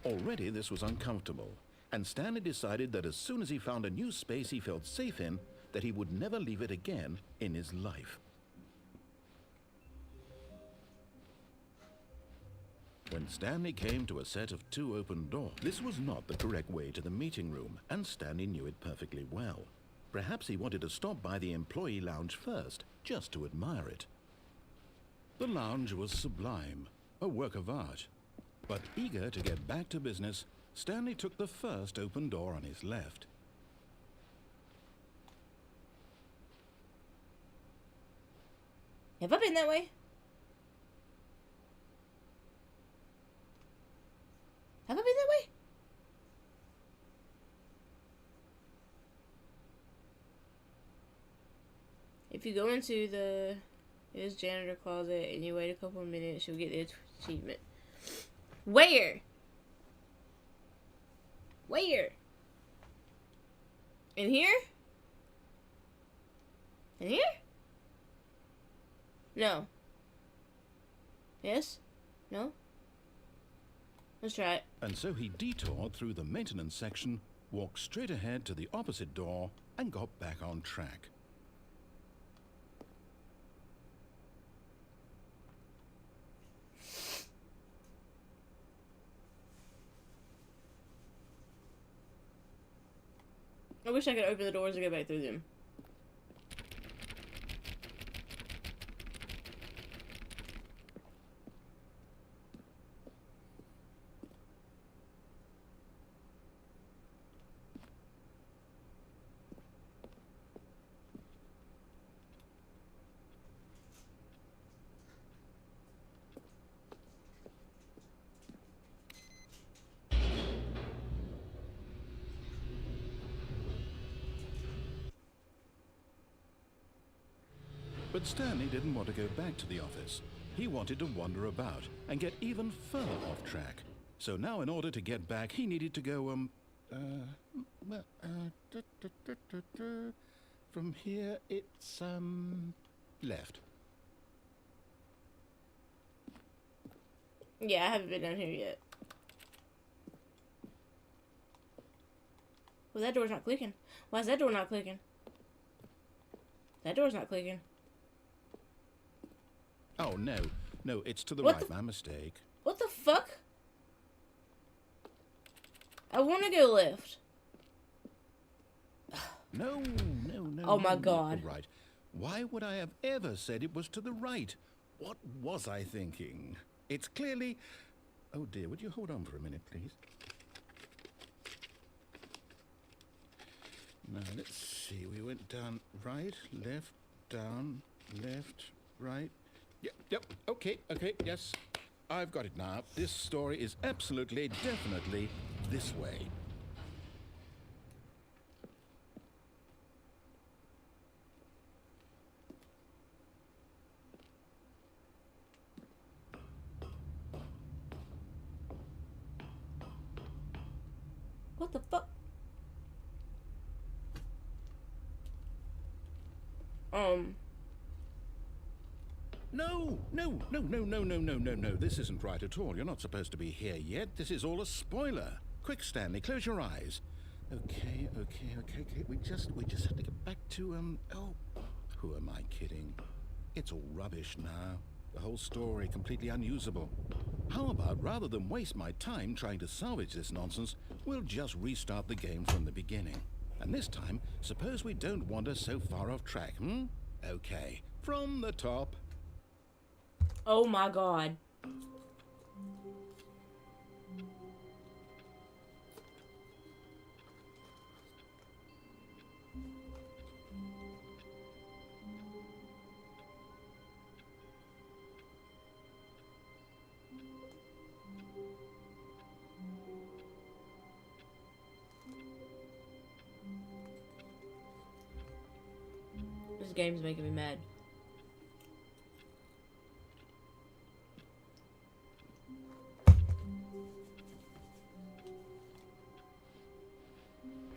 Already this was uncomfortable, and Stanley decided that as soon as he found a new space he felt safe in, that he would never leave it again in his life. When Stanley came to a set of 2 open doors, this was not the correct way to the meeting room, and Stanley knew it perfectly well. Perhaps he wanted to stop by the employee lounge first, just to admire it. The lounge was sublime, a work of art. But eager to get back to business, Stanley took the first open door on his left. Have I been that way? Have I been that way? If you go into his janitor closet and you wait a couple of minutes, you'll get the achievement. Where? Where? In here? In here? No. Yes? No? Let's try it. And so he detoured through the maintenance section, walked straight ahead to the opposite door, and got back on track. I wish I could open the doors and go back through them. But Stanley didn't want to go back to the office. He wanted to wander about and get even further off track. So now in order to get back, he needed to go, from here it's, left. Yeah, I haven't been down here yet. Well, that door's not clicking. Why is that door not clicking? That door's not clicking. Oh, no. No, it's to the What right. the- My mistake. What the fuck? I want to go left. No. Oh my not God. the right. Why would I have ever said it was to the right? What was I thinking? It's clearly... Oh dear, would you hold on for a minute, please? Now, let's see. We went down right, left, down, left, right. Yep, okay, yes. I've got it now. This story is absolutely, definitely this way. What the fuck? No. This isn't right at all. You're not supposed to be here yet. This is all a spoiler. Quick, Stanley, close your eyes. Okay. We just have to get back to, oh, who am I kidding? It's all rubbish now. The whole story completely unusable. How about, rather than waste my time trying to salvage this nonsense, we'll just restart the game from the beginning. And this time, suppose we don't wander so far off track, Okay, from the top. Oh my god. This game's making me mad.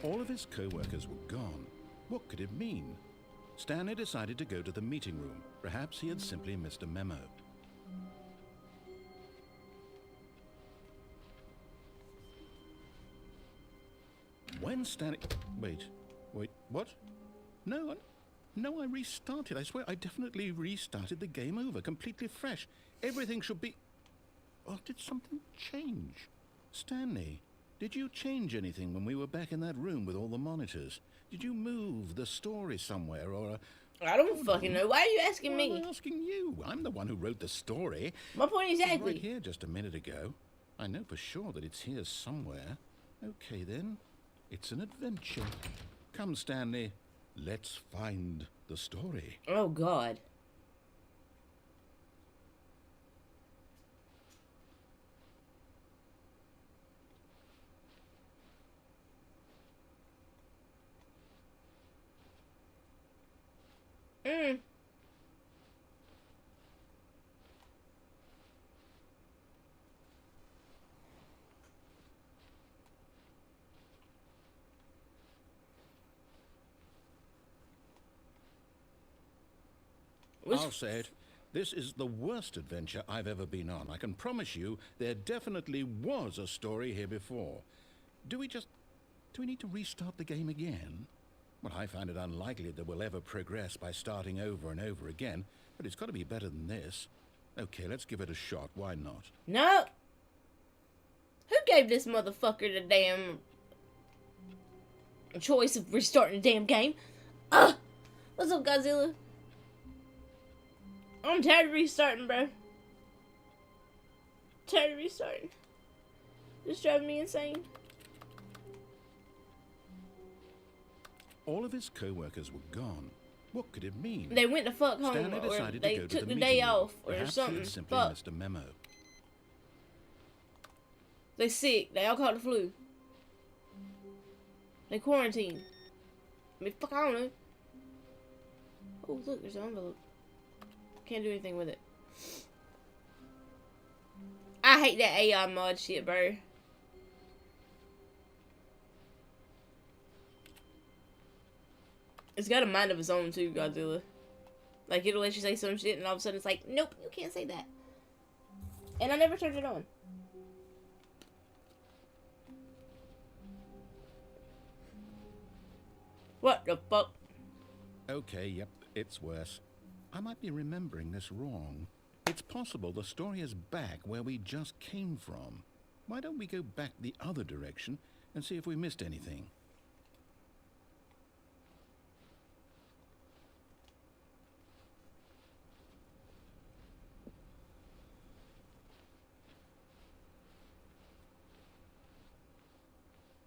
All of his co-workers were gone. What could it mean? Stanley decided to go to the meeting room. Perhaps he had simply missed a memo. When Stanley... Wait, what? No, I restarted. I swear, I definitely restarted the game over, completely fresh. Everything should be... Oh, did something change? Stanley, did you change anything when we were back in that room with all the monitors? Did you move the story somewhere, or... I don't fucking know. Why are you asking Why me? am I asking you? I'm the one who wrote the story. My point It was exactly. right here just a minute ago. I know for sure that it's here somewhere. Okay, then. It's an adventure. Come, Stanley. Let's find the story. Oh, God. I'll say it. This is the worst adventure I've ever been on. I can promise you there definitely was a story here before. Do we need to restart the game again? Well, I find it unlikely that we'll ever progress by starting over and over again, but it's got to be better than this. Okay, let's give it a shot. Why not? No. Who gave this motherfucker the damn choice of restarting the damn game? What's up, Godzilla? I'm tired of restarting, bro. Tired of restarting. Just driving me insane. All of his co-workers were gone. What could it mean? They went to fuck home, Stanley or decided they to go took to the the day meeting room. off, or Perhaps something. he had simply Fuck. missed a memo. They sick. They all caught the flu. They quarantined. I mean, fuck, I don't know. Oh, look, there's an envelope. Can't do anything with it. I hate that AI mod shit, bro. It's got a mind of its own, too, Godzilla. Like, it'll let you say some shit, and all of a sudden it's like, nope, you can't say that. And I never turned it on. What the fuck? Okay, yep, it's worse. I might be remembering this wrong. It's possible the story is back where we just came from. Why don't we go back the other direction and see if we missed anything?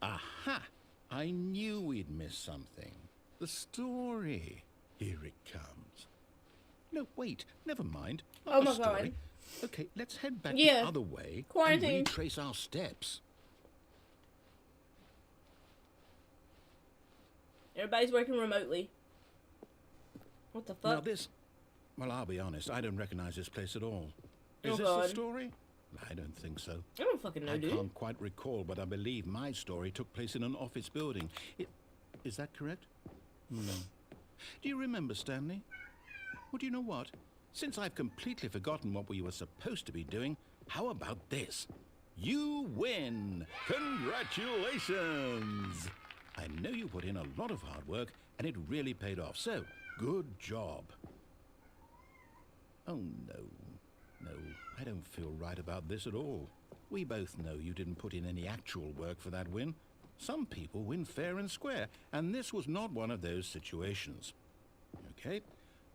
Aha! I knew we'd miss something. The story. Here it comes. No, wait, never mind. Not Oh the my story. God. Okay, let's head back Yeah. the other way Quarantine. and retrace our steps. Everybody's working remotely. What the Now fuck? this... Well, I'll be honest, I don't recognize this place at all. Is Oh, this God. the story? I don't think so. I don't fucking know, I dude. can't quite recall, but I believe my story took place in an office building. Is that correct? No. Do you remember, Stanley? Well, do you know what? Since I've completely forgotten what we were supposed to be doing, how about this? You win! Congratulations! I know you put in a lot of hard work, and it really paid off, so good job. Oh, no. No, I don't feel right about this at all. We both know you didn't put in any actual work for that win. Some people win fair and square, and this was not one of those situations. Okay,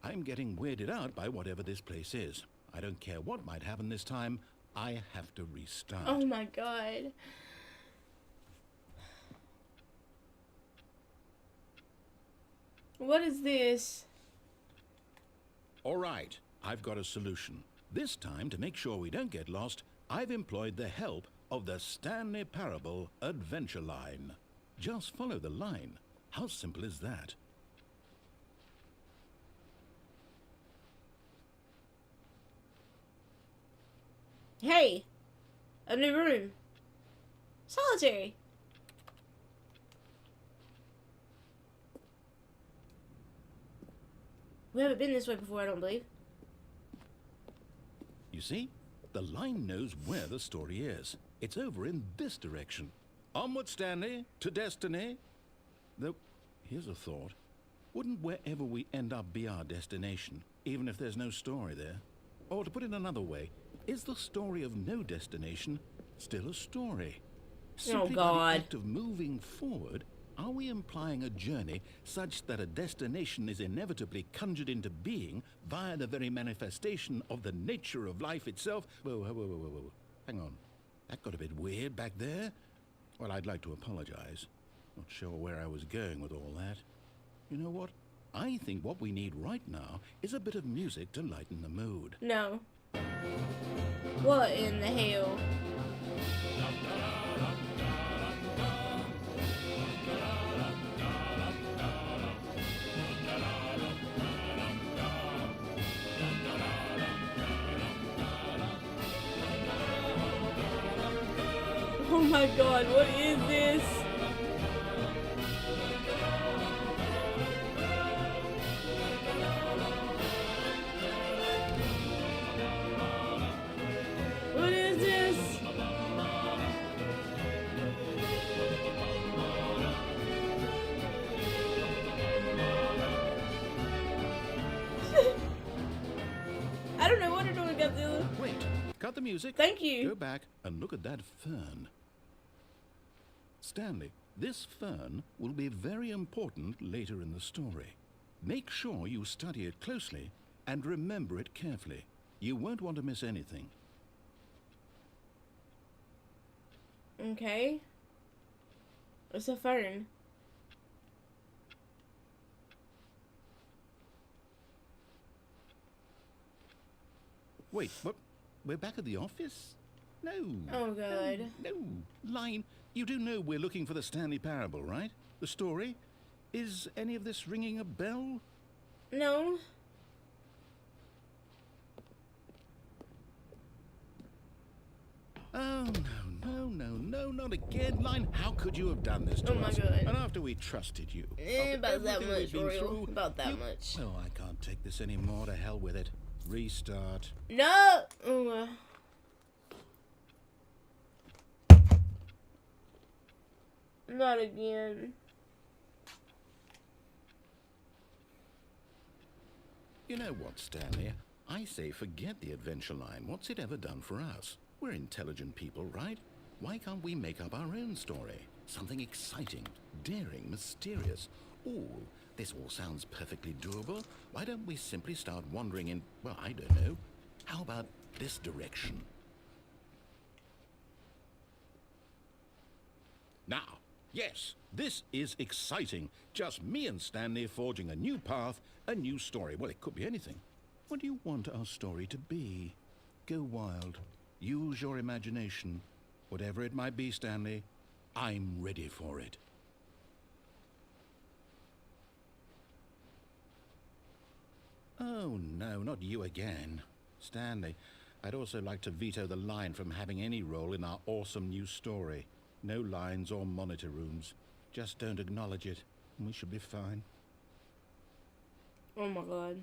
I'm getting weirded out by whatever this place is. I don't care what might happen this time. I have to restart. Oh my God. What is this? All right, I've got a solution. This time, to make sure we don't get lost, I've employed the help of the Stanley Parable Adventure Line. Just follow the line. How simple is that? Hey! A new room. Solitary. We haven't been this way before, I don't believe. You see, the line knows where the story is. It's over in this direction. Onward, Stanley, to destiny. Though, here's a thought. Wouldn't wherever we end up be our destination, even if there's no story there? Or to put it another way, is the story of no destination still a story? Simply by God. the act of moving forward, are we implying a journey such that a destination is inevitably conjured into being via the very manifestation of the nature of life itself? Whoa. Hang on. That got a bit weird back there. Well, I'd like to apologize. Not sure where I was going with all that. You know what? I think what we need right now is a bit of music to lighten the mood. No. What in the hell? Oh my god, what is this? What is this? I don't know what they're doing, Godzilla. Wait, cut the music. Thank you. Go back and look at that fern. Stanley, this fern will be very important later in the story. Make sure you study it closely and remember it carefully. You won't want to miss anything. Okay. It's a fern. Wait, what? We're back at the office? No. Oh god. No. Line, you do know we're looking for the Stanley Parable, right? The story? Is any of this ringing a bell? No. Oh, no, not again. Line, how could you have done this to Oh my us? God. And after we trusted you. About that everything we've much, been Royal. through, About that much. Oh, I can't take this anymore. To hell with it. Restart. No! Oh, not again. You know what, Stanley? I say forget the adventure line. What's it ever done for us? We're intelligent people, right? Why can't we make up our own story? Something exciting, daring, mysterious. Ooh, this all sounds perfectly doable. Why don't we simply start wandering in, well, I don't know. How about this direction? Now, yes, this is exciting. Just me and Stanley forging a new path, a new story. Well, it could be anything. What do you want our story to be? Go wild. Use your imagination. Whatever it might be, Stanley, I'm ready for it. Oh, no, not you again. Stanley, I'd also like to veto the line from having any role in our awesome new story. No lines or monitor rooms. Just don't acknowledge it, and we should be fine. Oh my god.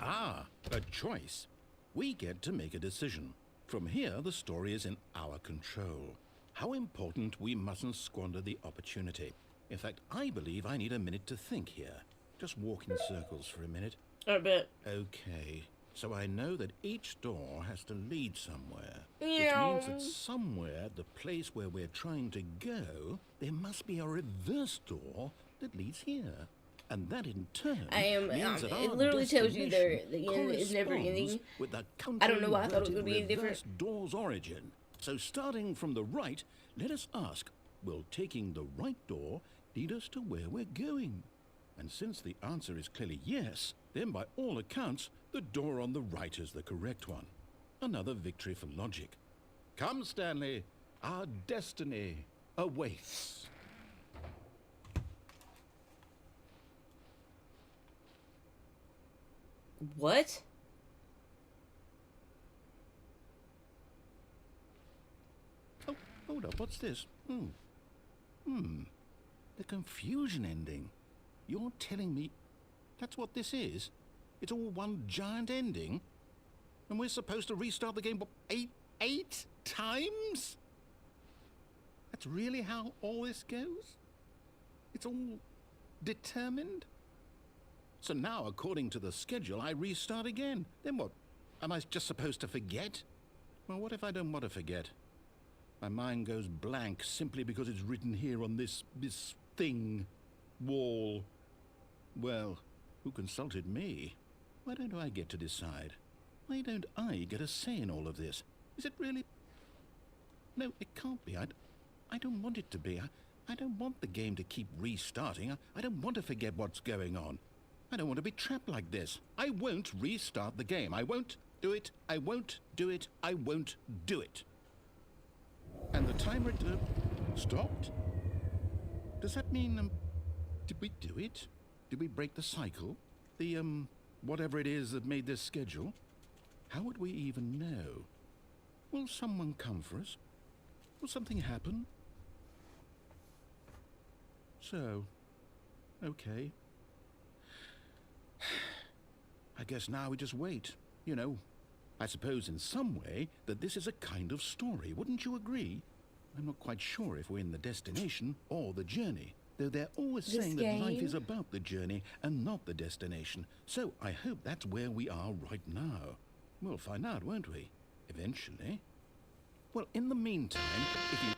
Ah, a choice. We get to make a decision. From here, the story is in our control. How important we mustn't squander the opportunity. In fact, I believe I need a minute to think here. Just walk in circles for a minute. I bet. Okay, so I know that each door has to lead somewhere. Yeah. Which means that somewhere, the place where we're trying to go, there must be a reverse door that leads here. And that in turn means that it our literally tells you there destination the end is never ending. corresponds with the I don't know why I thought it was gonna be any different. reverse door's origin. So starting from the right, let us ask, will taking the right door lead us to where we're going? And since the answer is clearly yes, then by all accounts, the door on the right is the correct one. Another victory for logic. Come, Stanley, our destiny awaits. What? Oh, hold up, what's this? The confusion ending. You're telling me that's what this is? It's all one giant ending? And we're supposed to restart the game, what, eight times? That's really how all this goes? It's all determined? So now, according to the schedule, I restart again. Then what? Am I just supposed to forget? Well, what if I don't want to forget? My mind goes blank simply because it's written here on this thing, wall. Well, who consulted me? Why don't I get to decide? Why don't I get a say in all of this? Is it really? No, it can't be. I don't want it to be. I don't want the game to keep restarting. I don't want to forget what's going on. I don't want to be trapped like this. I won't restart the game. I won't do it. I won't do it. I won't do it. And the timer stopped? Does that mean, did we do it? Did we break the cycle? The, whatever it is that made this schedule? How would we even know? Will someone come for us? Will something happen? So, okay. I guess now we just wait. You know, I suppose in some way that this is a kind of story. Wouldn't you agree? I'm not quite sure if we're in the destination or the journey, though they're always saying that life is about the journey and not the destination. So I hope that's where we are right now. We'll find out, won't we? Eventually. Well, in the meantime, if you...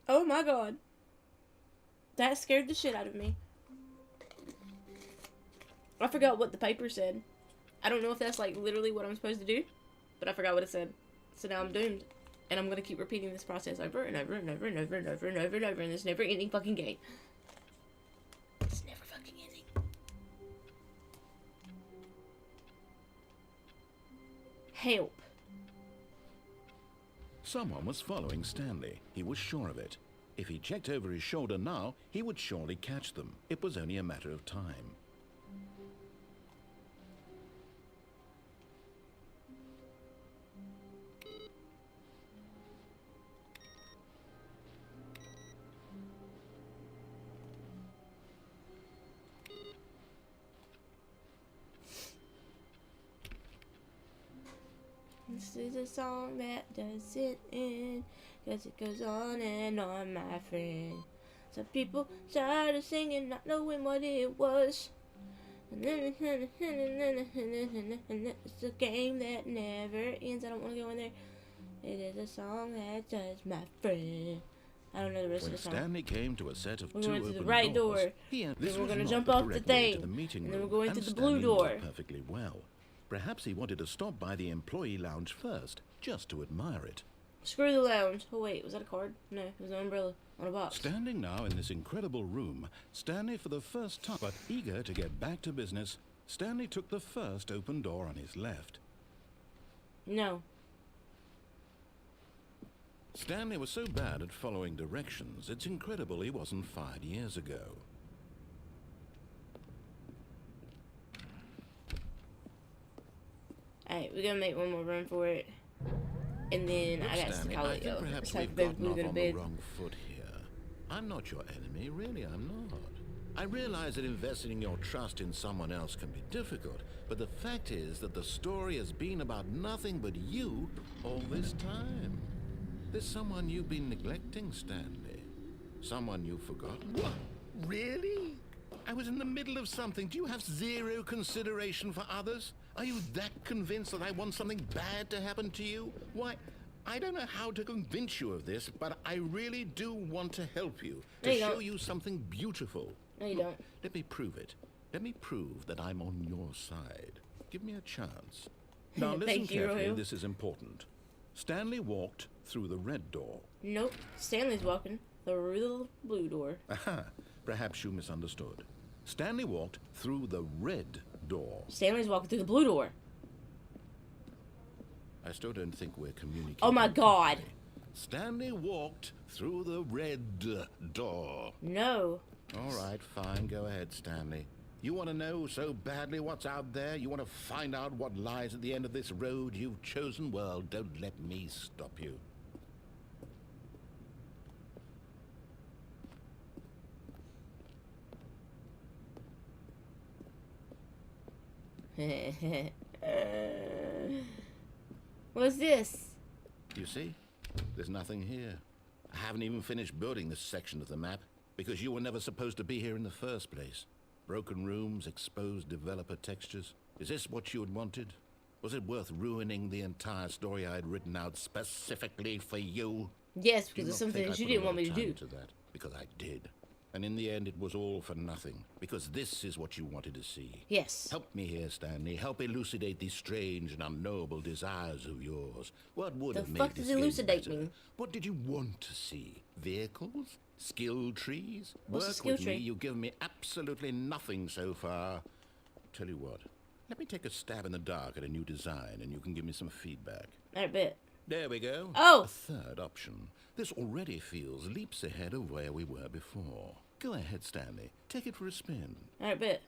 Oh my god. That scared the shit out of me. I forgot what the paper said. I don't know if that's like literally what I'm supposed to do, but I forgot what it said. So now I'm doomed. And I'm gonna keep repeating this process over and over and over and over and over and over and over in this never ending fucking game. It's never fucking ending. Help. Someone was following Stanley. He was sure of it. If he checked over his shoulder now, he would surely catch them. It was only a matter of time. This is a song that doesn't end, 'cause it goes on and on, my friend. Some people started singing, not knowing what it was. It's a game that never ends. I don't want to go in there. It is a song that does, my friend. I don't know the rest of the song. When Stanley came to a set of We're two going to open the right doors, door. Then we're going to jump off the thing. And then we're going to the blue door. Perfectly well. Perhaps he wanted to stop by the employee lounge first, just to admire it. Screw the lounge. Oh wait, was that a card? No, it was an umbrella on a box. Standing now in this incredible room, Stanley for the first time, but eager to get back to business, Stanley took the first open door on his left. No. Stanley was so bad at following directions, it's incredible he wasn't fired years ago. Alright, we're gonna make one more run for it. And then Look, I got Stanley, to call I it, think yo. perhaps It's like we've baby gotten blue off go to on the bed. wrong foot here. I'm not your enemy, really, I'm not. I realize that investing your trust in someone else can be difficult, but the fact is that the story has been about nothing but you all this time. There's someone you've been neglecting, Stanley. Someone you've forgotten. What? Really? I was in the middle of something. Do you have zero consideration for others? Are you that convinced that I want something bad to happen to you? Why, I don't know how to convince you of this, but I really do want to help you. To show you something beautiful. No, you don't. Let me prove it. Let me prove that I'm on your side. Give me a chance. Now listen Thank you, carefully, Royal. this is important. Stanley walked through the red door. Nope. Stanley's walking through the blue door. Aha, perhaps you misunderstood. Stanley walked through the red door. Stanley's walking through the blue door. I still don't think we're communicating. Oh my god. properly. Stanley walked through the red door. No. All right, fine. Go ahead, Stanley. You want to know so badly what's out there? You want to find out what lies at the end of this road you've chosen? Well, don't let me stop you. What's this? You see? There's nothing here. I haven't even finished building this section of the map, because you were never supposed to be here in the first place. Broken rooms, exposed developer textures. Is this what you had wanted? Was it worth ruining the entire story I had written out specifically for you? Yes, Do because you it's not something think that I you put a didn't lot want me of to time do. that? Because I did. And in the end, it was all for nothing. Because this is what you wanted to see. Yes. Help me here, Stanley. Help elucidate these strange and unknowable desires of yours. What would The have fuck made this does elucidate game better? mean? What did you want to see? Vehicles? Skill trees? What's a Work skill with tree? me. You've given me absolutely nothing so far. Tell you what. Let me take a stab in the dark at a new design, and you can give me some feedback. I bet. There we go. Oh! A third option. This already feels leaps ahead of where we were before. Go ahead, Stanley. Take it for a spin. I bet.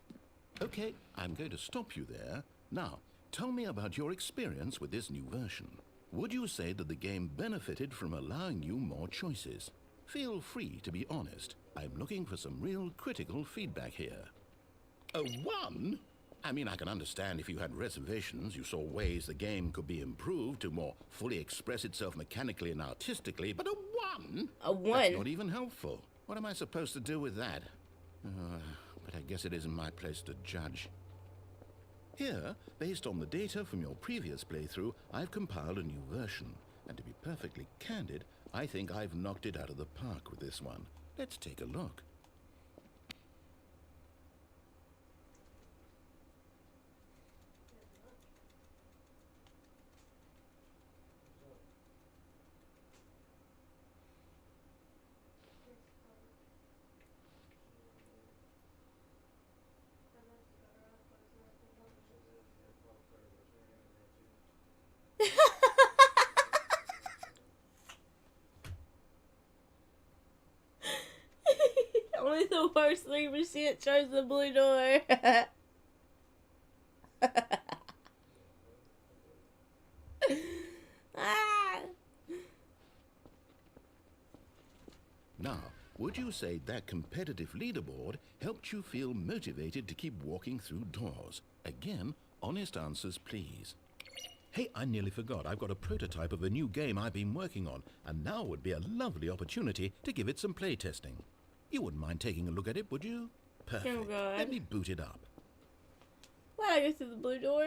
Okay, I'm going to stop you there. Now, tell me about your experience with this new version. Would you say that the game benefited from allowing you more choices? Feel free to be honest. I'm looking for some real critical feedback here. A 1? I mean, I can understand if you had reservations, you saw ways the game could be improved to more fully express itself mechanically and artistically, but a 1? A 1? That's not even helpful. What am I supposed to do with that? But I guess it isn't my place to judge. Here, based on the data from your previous playthrough, I've compiled a new version. And to be perfectly candid, I think I've knocked it out of the park with this one. Let's take a look. Only the worst 3% chose the blue door. Ah. Now, would you say that competitive leaderboard helped you feel motivated to keep walking through doors? Again, honest answers, please. Hey, I nearly forgot. I've got a prototype of a new game I've been working on, and now would be a lovely opportunity to give it some playtesting. You wouldn't mind taking a look at it, would you? Perfect. Oh, God. Let me boot it up. Why'd I go through the blue door?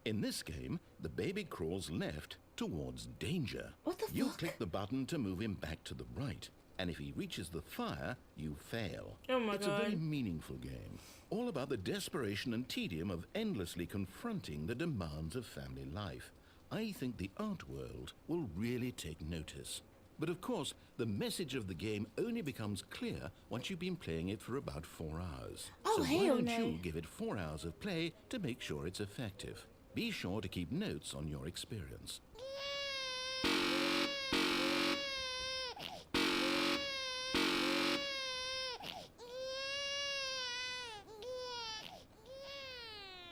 In this game, the baby crawls left towards danger. What the You fuck? click the button to move him back to the right. And if he reaches the fire, you fail. Oh my It's God. a very meaningful game. All about the desperation and tedium of endlessly confronting the demands of family life. I think the art world will really take notice. But of course, the message of the game only becomes clear once you've been playing it for about 4 hours. Oh, so why hell don't no. you give it 4 hours of play to make sure it's effective? Be sure to keep notes on your experience.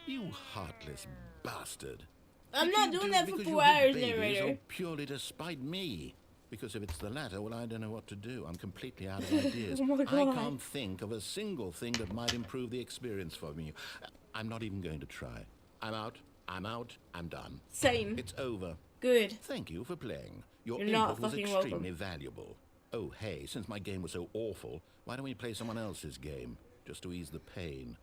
You heartless bastard. I'm Did not you doing do that it for because 4 you hate hours, babies narrator. or purely to spite me? Because if it's the latter, well, I don't know what to do. I'm completely out of ideas. Oh my I God. can't think of a single thing that might improve the experience for me. I'm not even going to try. I'm out. I'm done. Same. It's over. Good. Thank you for playing. Your You're not input was fucking extremely welcome. valuable. Oh, hey, since my game was so awful, why don't we play someone else's game? Just to ease the pain.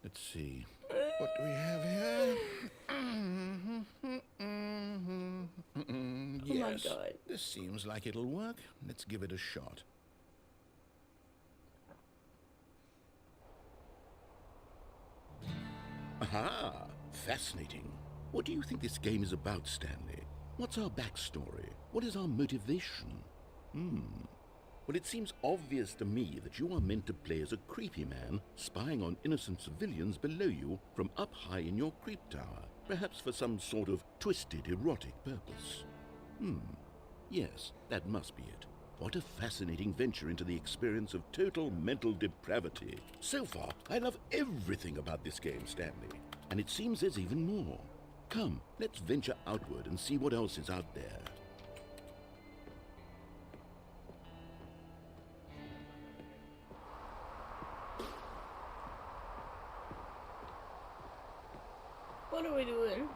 Let's see. What do we have here? Oh my Yes, God. this seems like it'll work. Let's give it a shot. Aha! Fascinating. What do you think this game is about, Stanley? What's our backstory? What is our motivation? Well, it seems obvious to me that you are meant to play as a creepy man spying on innocent civilians below you from up high in your creep tower, perhaps for some sort of twisted erotic purpose. Yes, that must be it. What a fascinating venture into the experience of total mental depravity. So far, I love everything about this game, Stanley. And it seems there's even more. Come, let's venture outward and see what else is out there. What are we doing?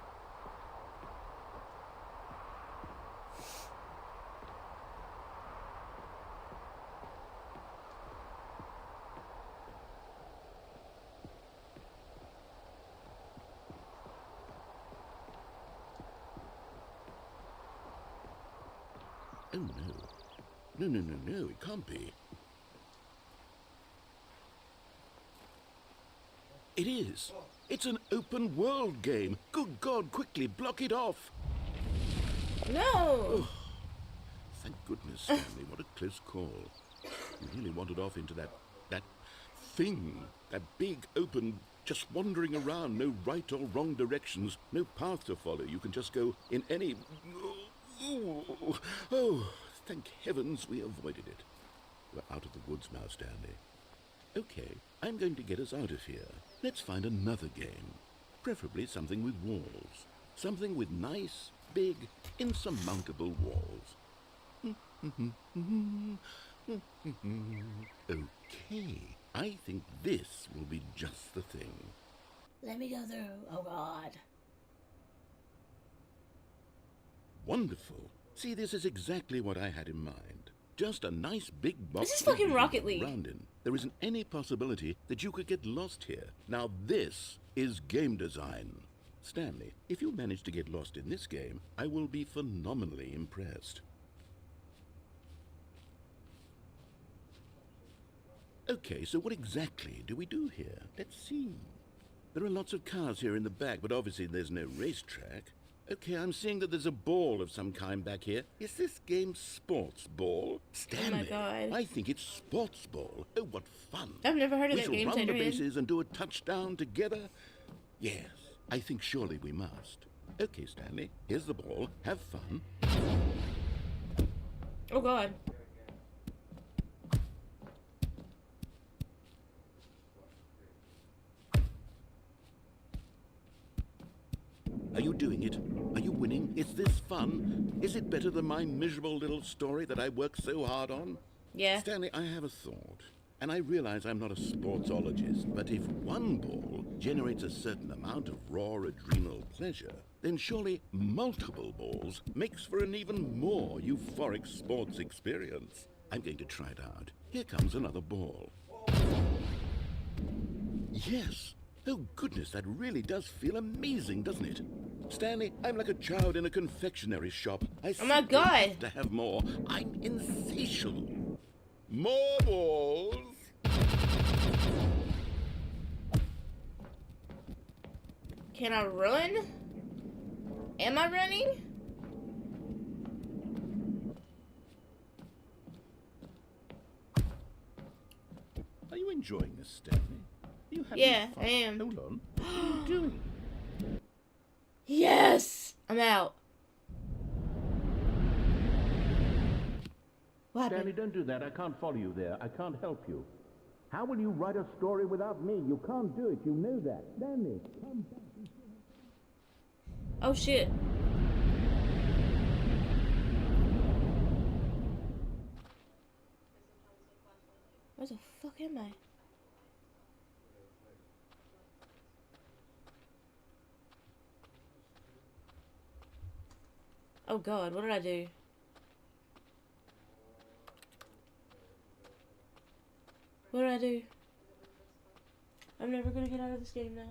Oh no. No, no, no, no, it can't be. It is. It's an open world game. Good God, quickly block it off. No! Oh, thank goodness, Stanley. What a close call. You really wandered off into that thing. That big, open, just wandering around. No right or wrong directions. No path to follow. You can just go in any... Oh, thank heavens we avoided it. We're out of the woods now, Stanley. Okay, I'm going to get us out of here. Let's find another game. Preferably something with walls. Something with nice, big, insurmountable walls. Okay, I think this will be just the thing. Let me go through. Oh God. Wonderful. See, this is exactly what I had in mind. Just a nice big box. This is fucking to Rocket move League. around in. There isn't any possibility that you could get lost here. Now this is game design. Stanley, if you manage to get lost in this game, I will be phenomenally impressed. Okay, so what exactly do we do here? Let's see. There are lots of cars here in the back, but obviously there's no racetrack. Okay, I'm seeing that there's a ball of some kind back here. Is this game sports ball? Stanley, God. I think it's sports ball. Oh, what fun. I've never heard of We that shall game, run the Taterhead. bases and do a touchdown together? Yes, I think surely we must. Okay, Stanley, here's the ball. Have fun. Oh God. Are you doing it? Are you winning? Is this fun? Is it better than my miserable little story that I worked so hard on? Yeah. Stanley, I have a thought. And I realize I'm not a sportsologist, but if one ball generates a certain amount of raw adrenal pleasure, then surely multiple balls makes for an even more euphoric sports experience. I'm going to try it out. Here comes another ball. Yes! Oh goodness, that really does feel amazing, doesn't it? Stanley, I'm like a child in a confectionery shop. I Oh my simply God. have to have more. I'm insatiable. More balls! Can I run? Am I running? Are you enjoying this, Stanley? Are you having Yeah, fun? I am. Hold on. What are you doing? Yes! I'm out. What happened? Stanley, don't do that. I can't follow you there. I can't help you. How will you write a story without me? You can't do it. You know that. Stanley, come back. Oh shit. Where the fuck am I? Oh God, what did I do? What did I do? I'm never gonna get out of this game now.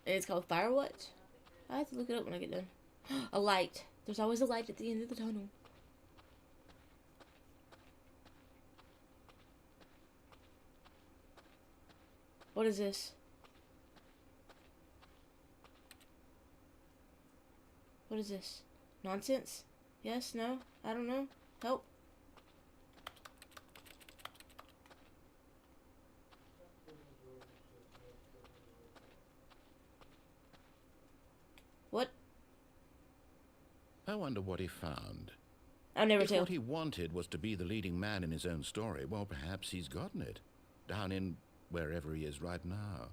And it's called Firewatch? I have to look it up when I get done. A light. There's always a light at the end of the tunnel. What is this? What is this? Nonsense? Yes? No? I don't know. Help. What? I wonder what he found. I'll never If tell. what he wanted was to be the leading man in his own story, well, perhaps he's gotten it. Down in wherever he is right now.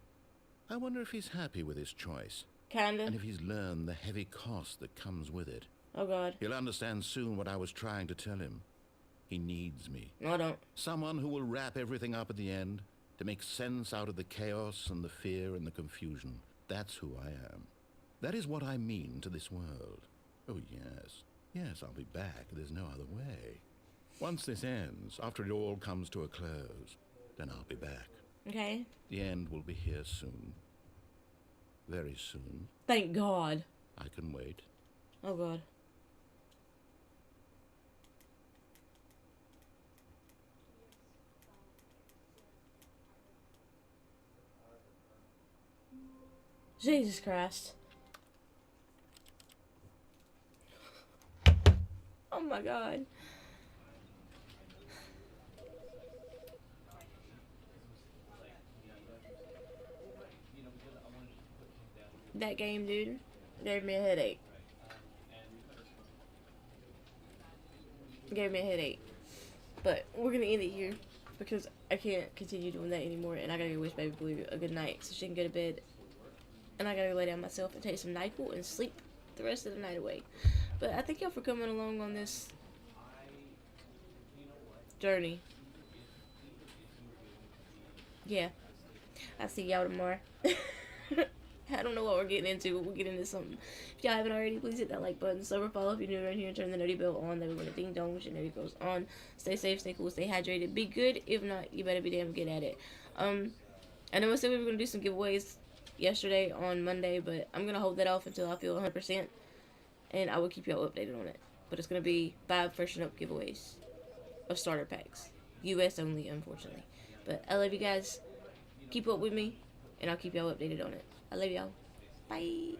I wonder if he's happy with his choice. Kinda. And if he's learned the heavy cost that comes with it. Oh, God. He'll understand soon what I was trying to tell him. He needs me. No, I don't. Someone who will wrap everything up at the end, to make sense out of the chaos and the fear and the confusion. That's who I am. That is what I mean to this world. Oh, yes. Yes, I'll be back. There's no other way. Once this ends, after it all comes to a close, then I'll be back. Okay. The end will be here soon. Very soon. Thank God. I can wait. Oh, God. Jesus Christ. Oh my God. That game, dude, gave me a headache. Gave me a headache. But we're gonna end it here because I can't continue doing that anymore, and I gotta go wish Baby Blue a good night so she can go to bed. And I gotta go lay down myself and take some NyQuil and sleep the rest of the night away. But I thank y'all for coming along on this journey. Yeah. I'll see y'all tomorrow. I don't know what we're getting into, but we'll get into something. If y'all haven't already, please hit that like button, sub or follow if you're new around here, and turn the noti bell on. That way when the ding dong goes on. Stay safe, stay cool, stay hydrated, be good. If not, you better be damn good at it. I know I said we were gonna do some giveaways yesterday on Monday, but I'm gonna hold that off until I feel 100%, and I will keep y'all updated on it. But it's gonna be 5 freshen up giveaways of starter packs, US only, unfortunately. But I love you guys. Keep up with me, and I'll keep y'all updated on it. I love y'all. Bye.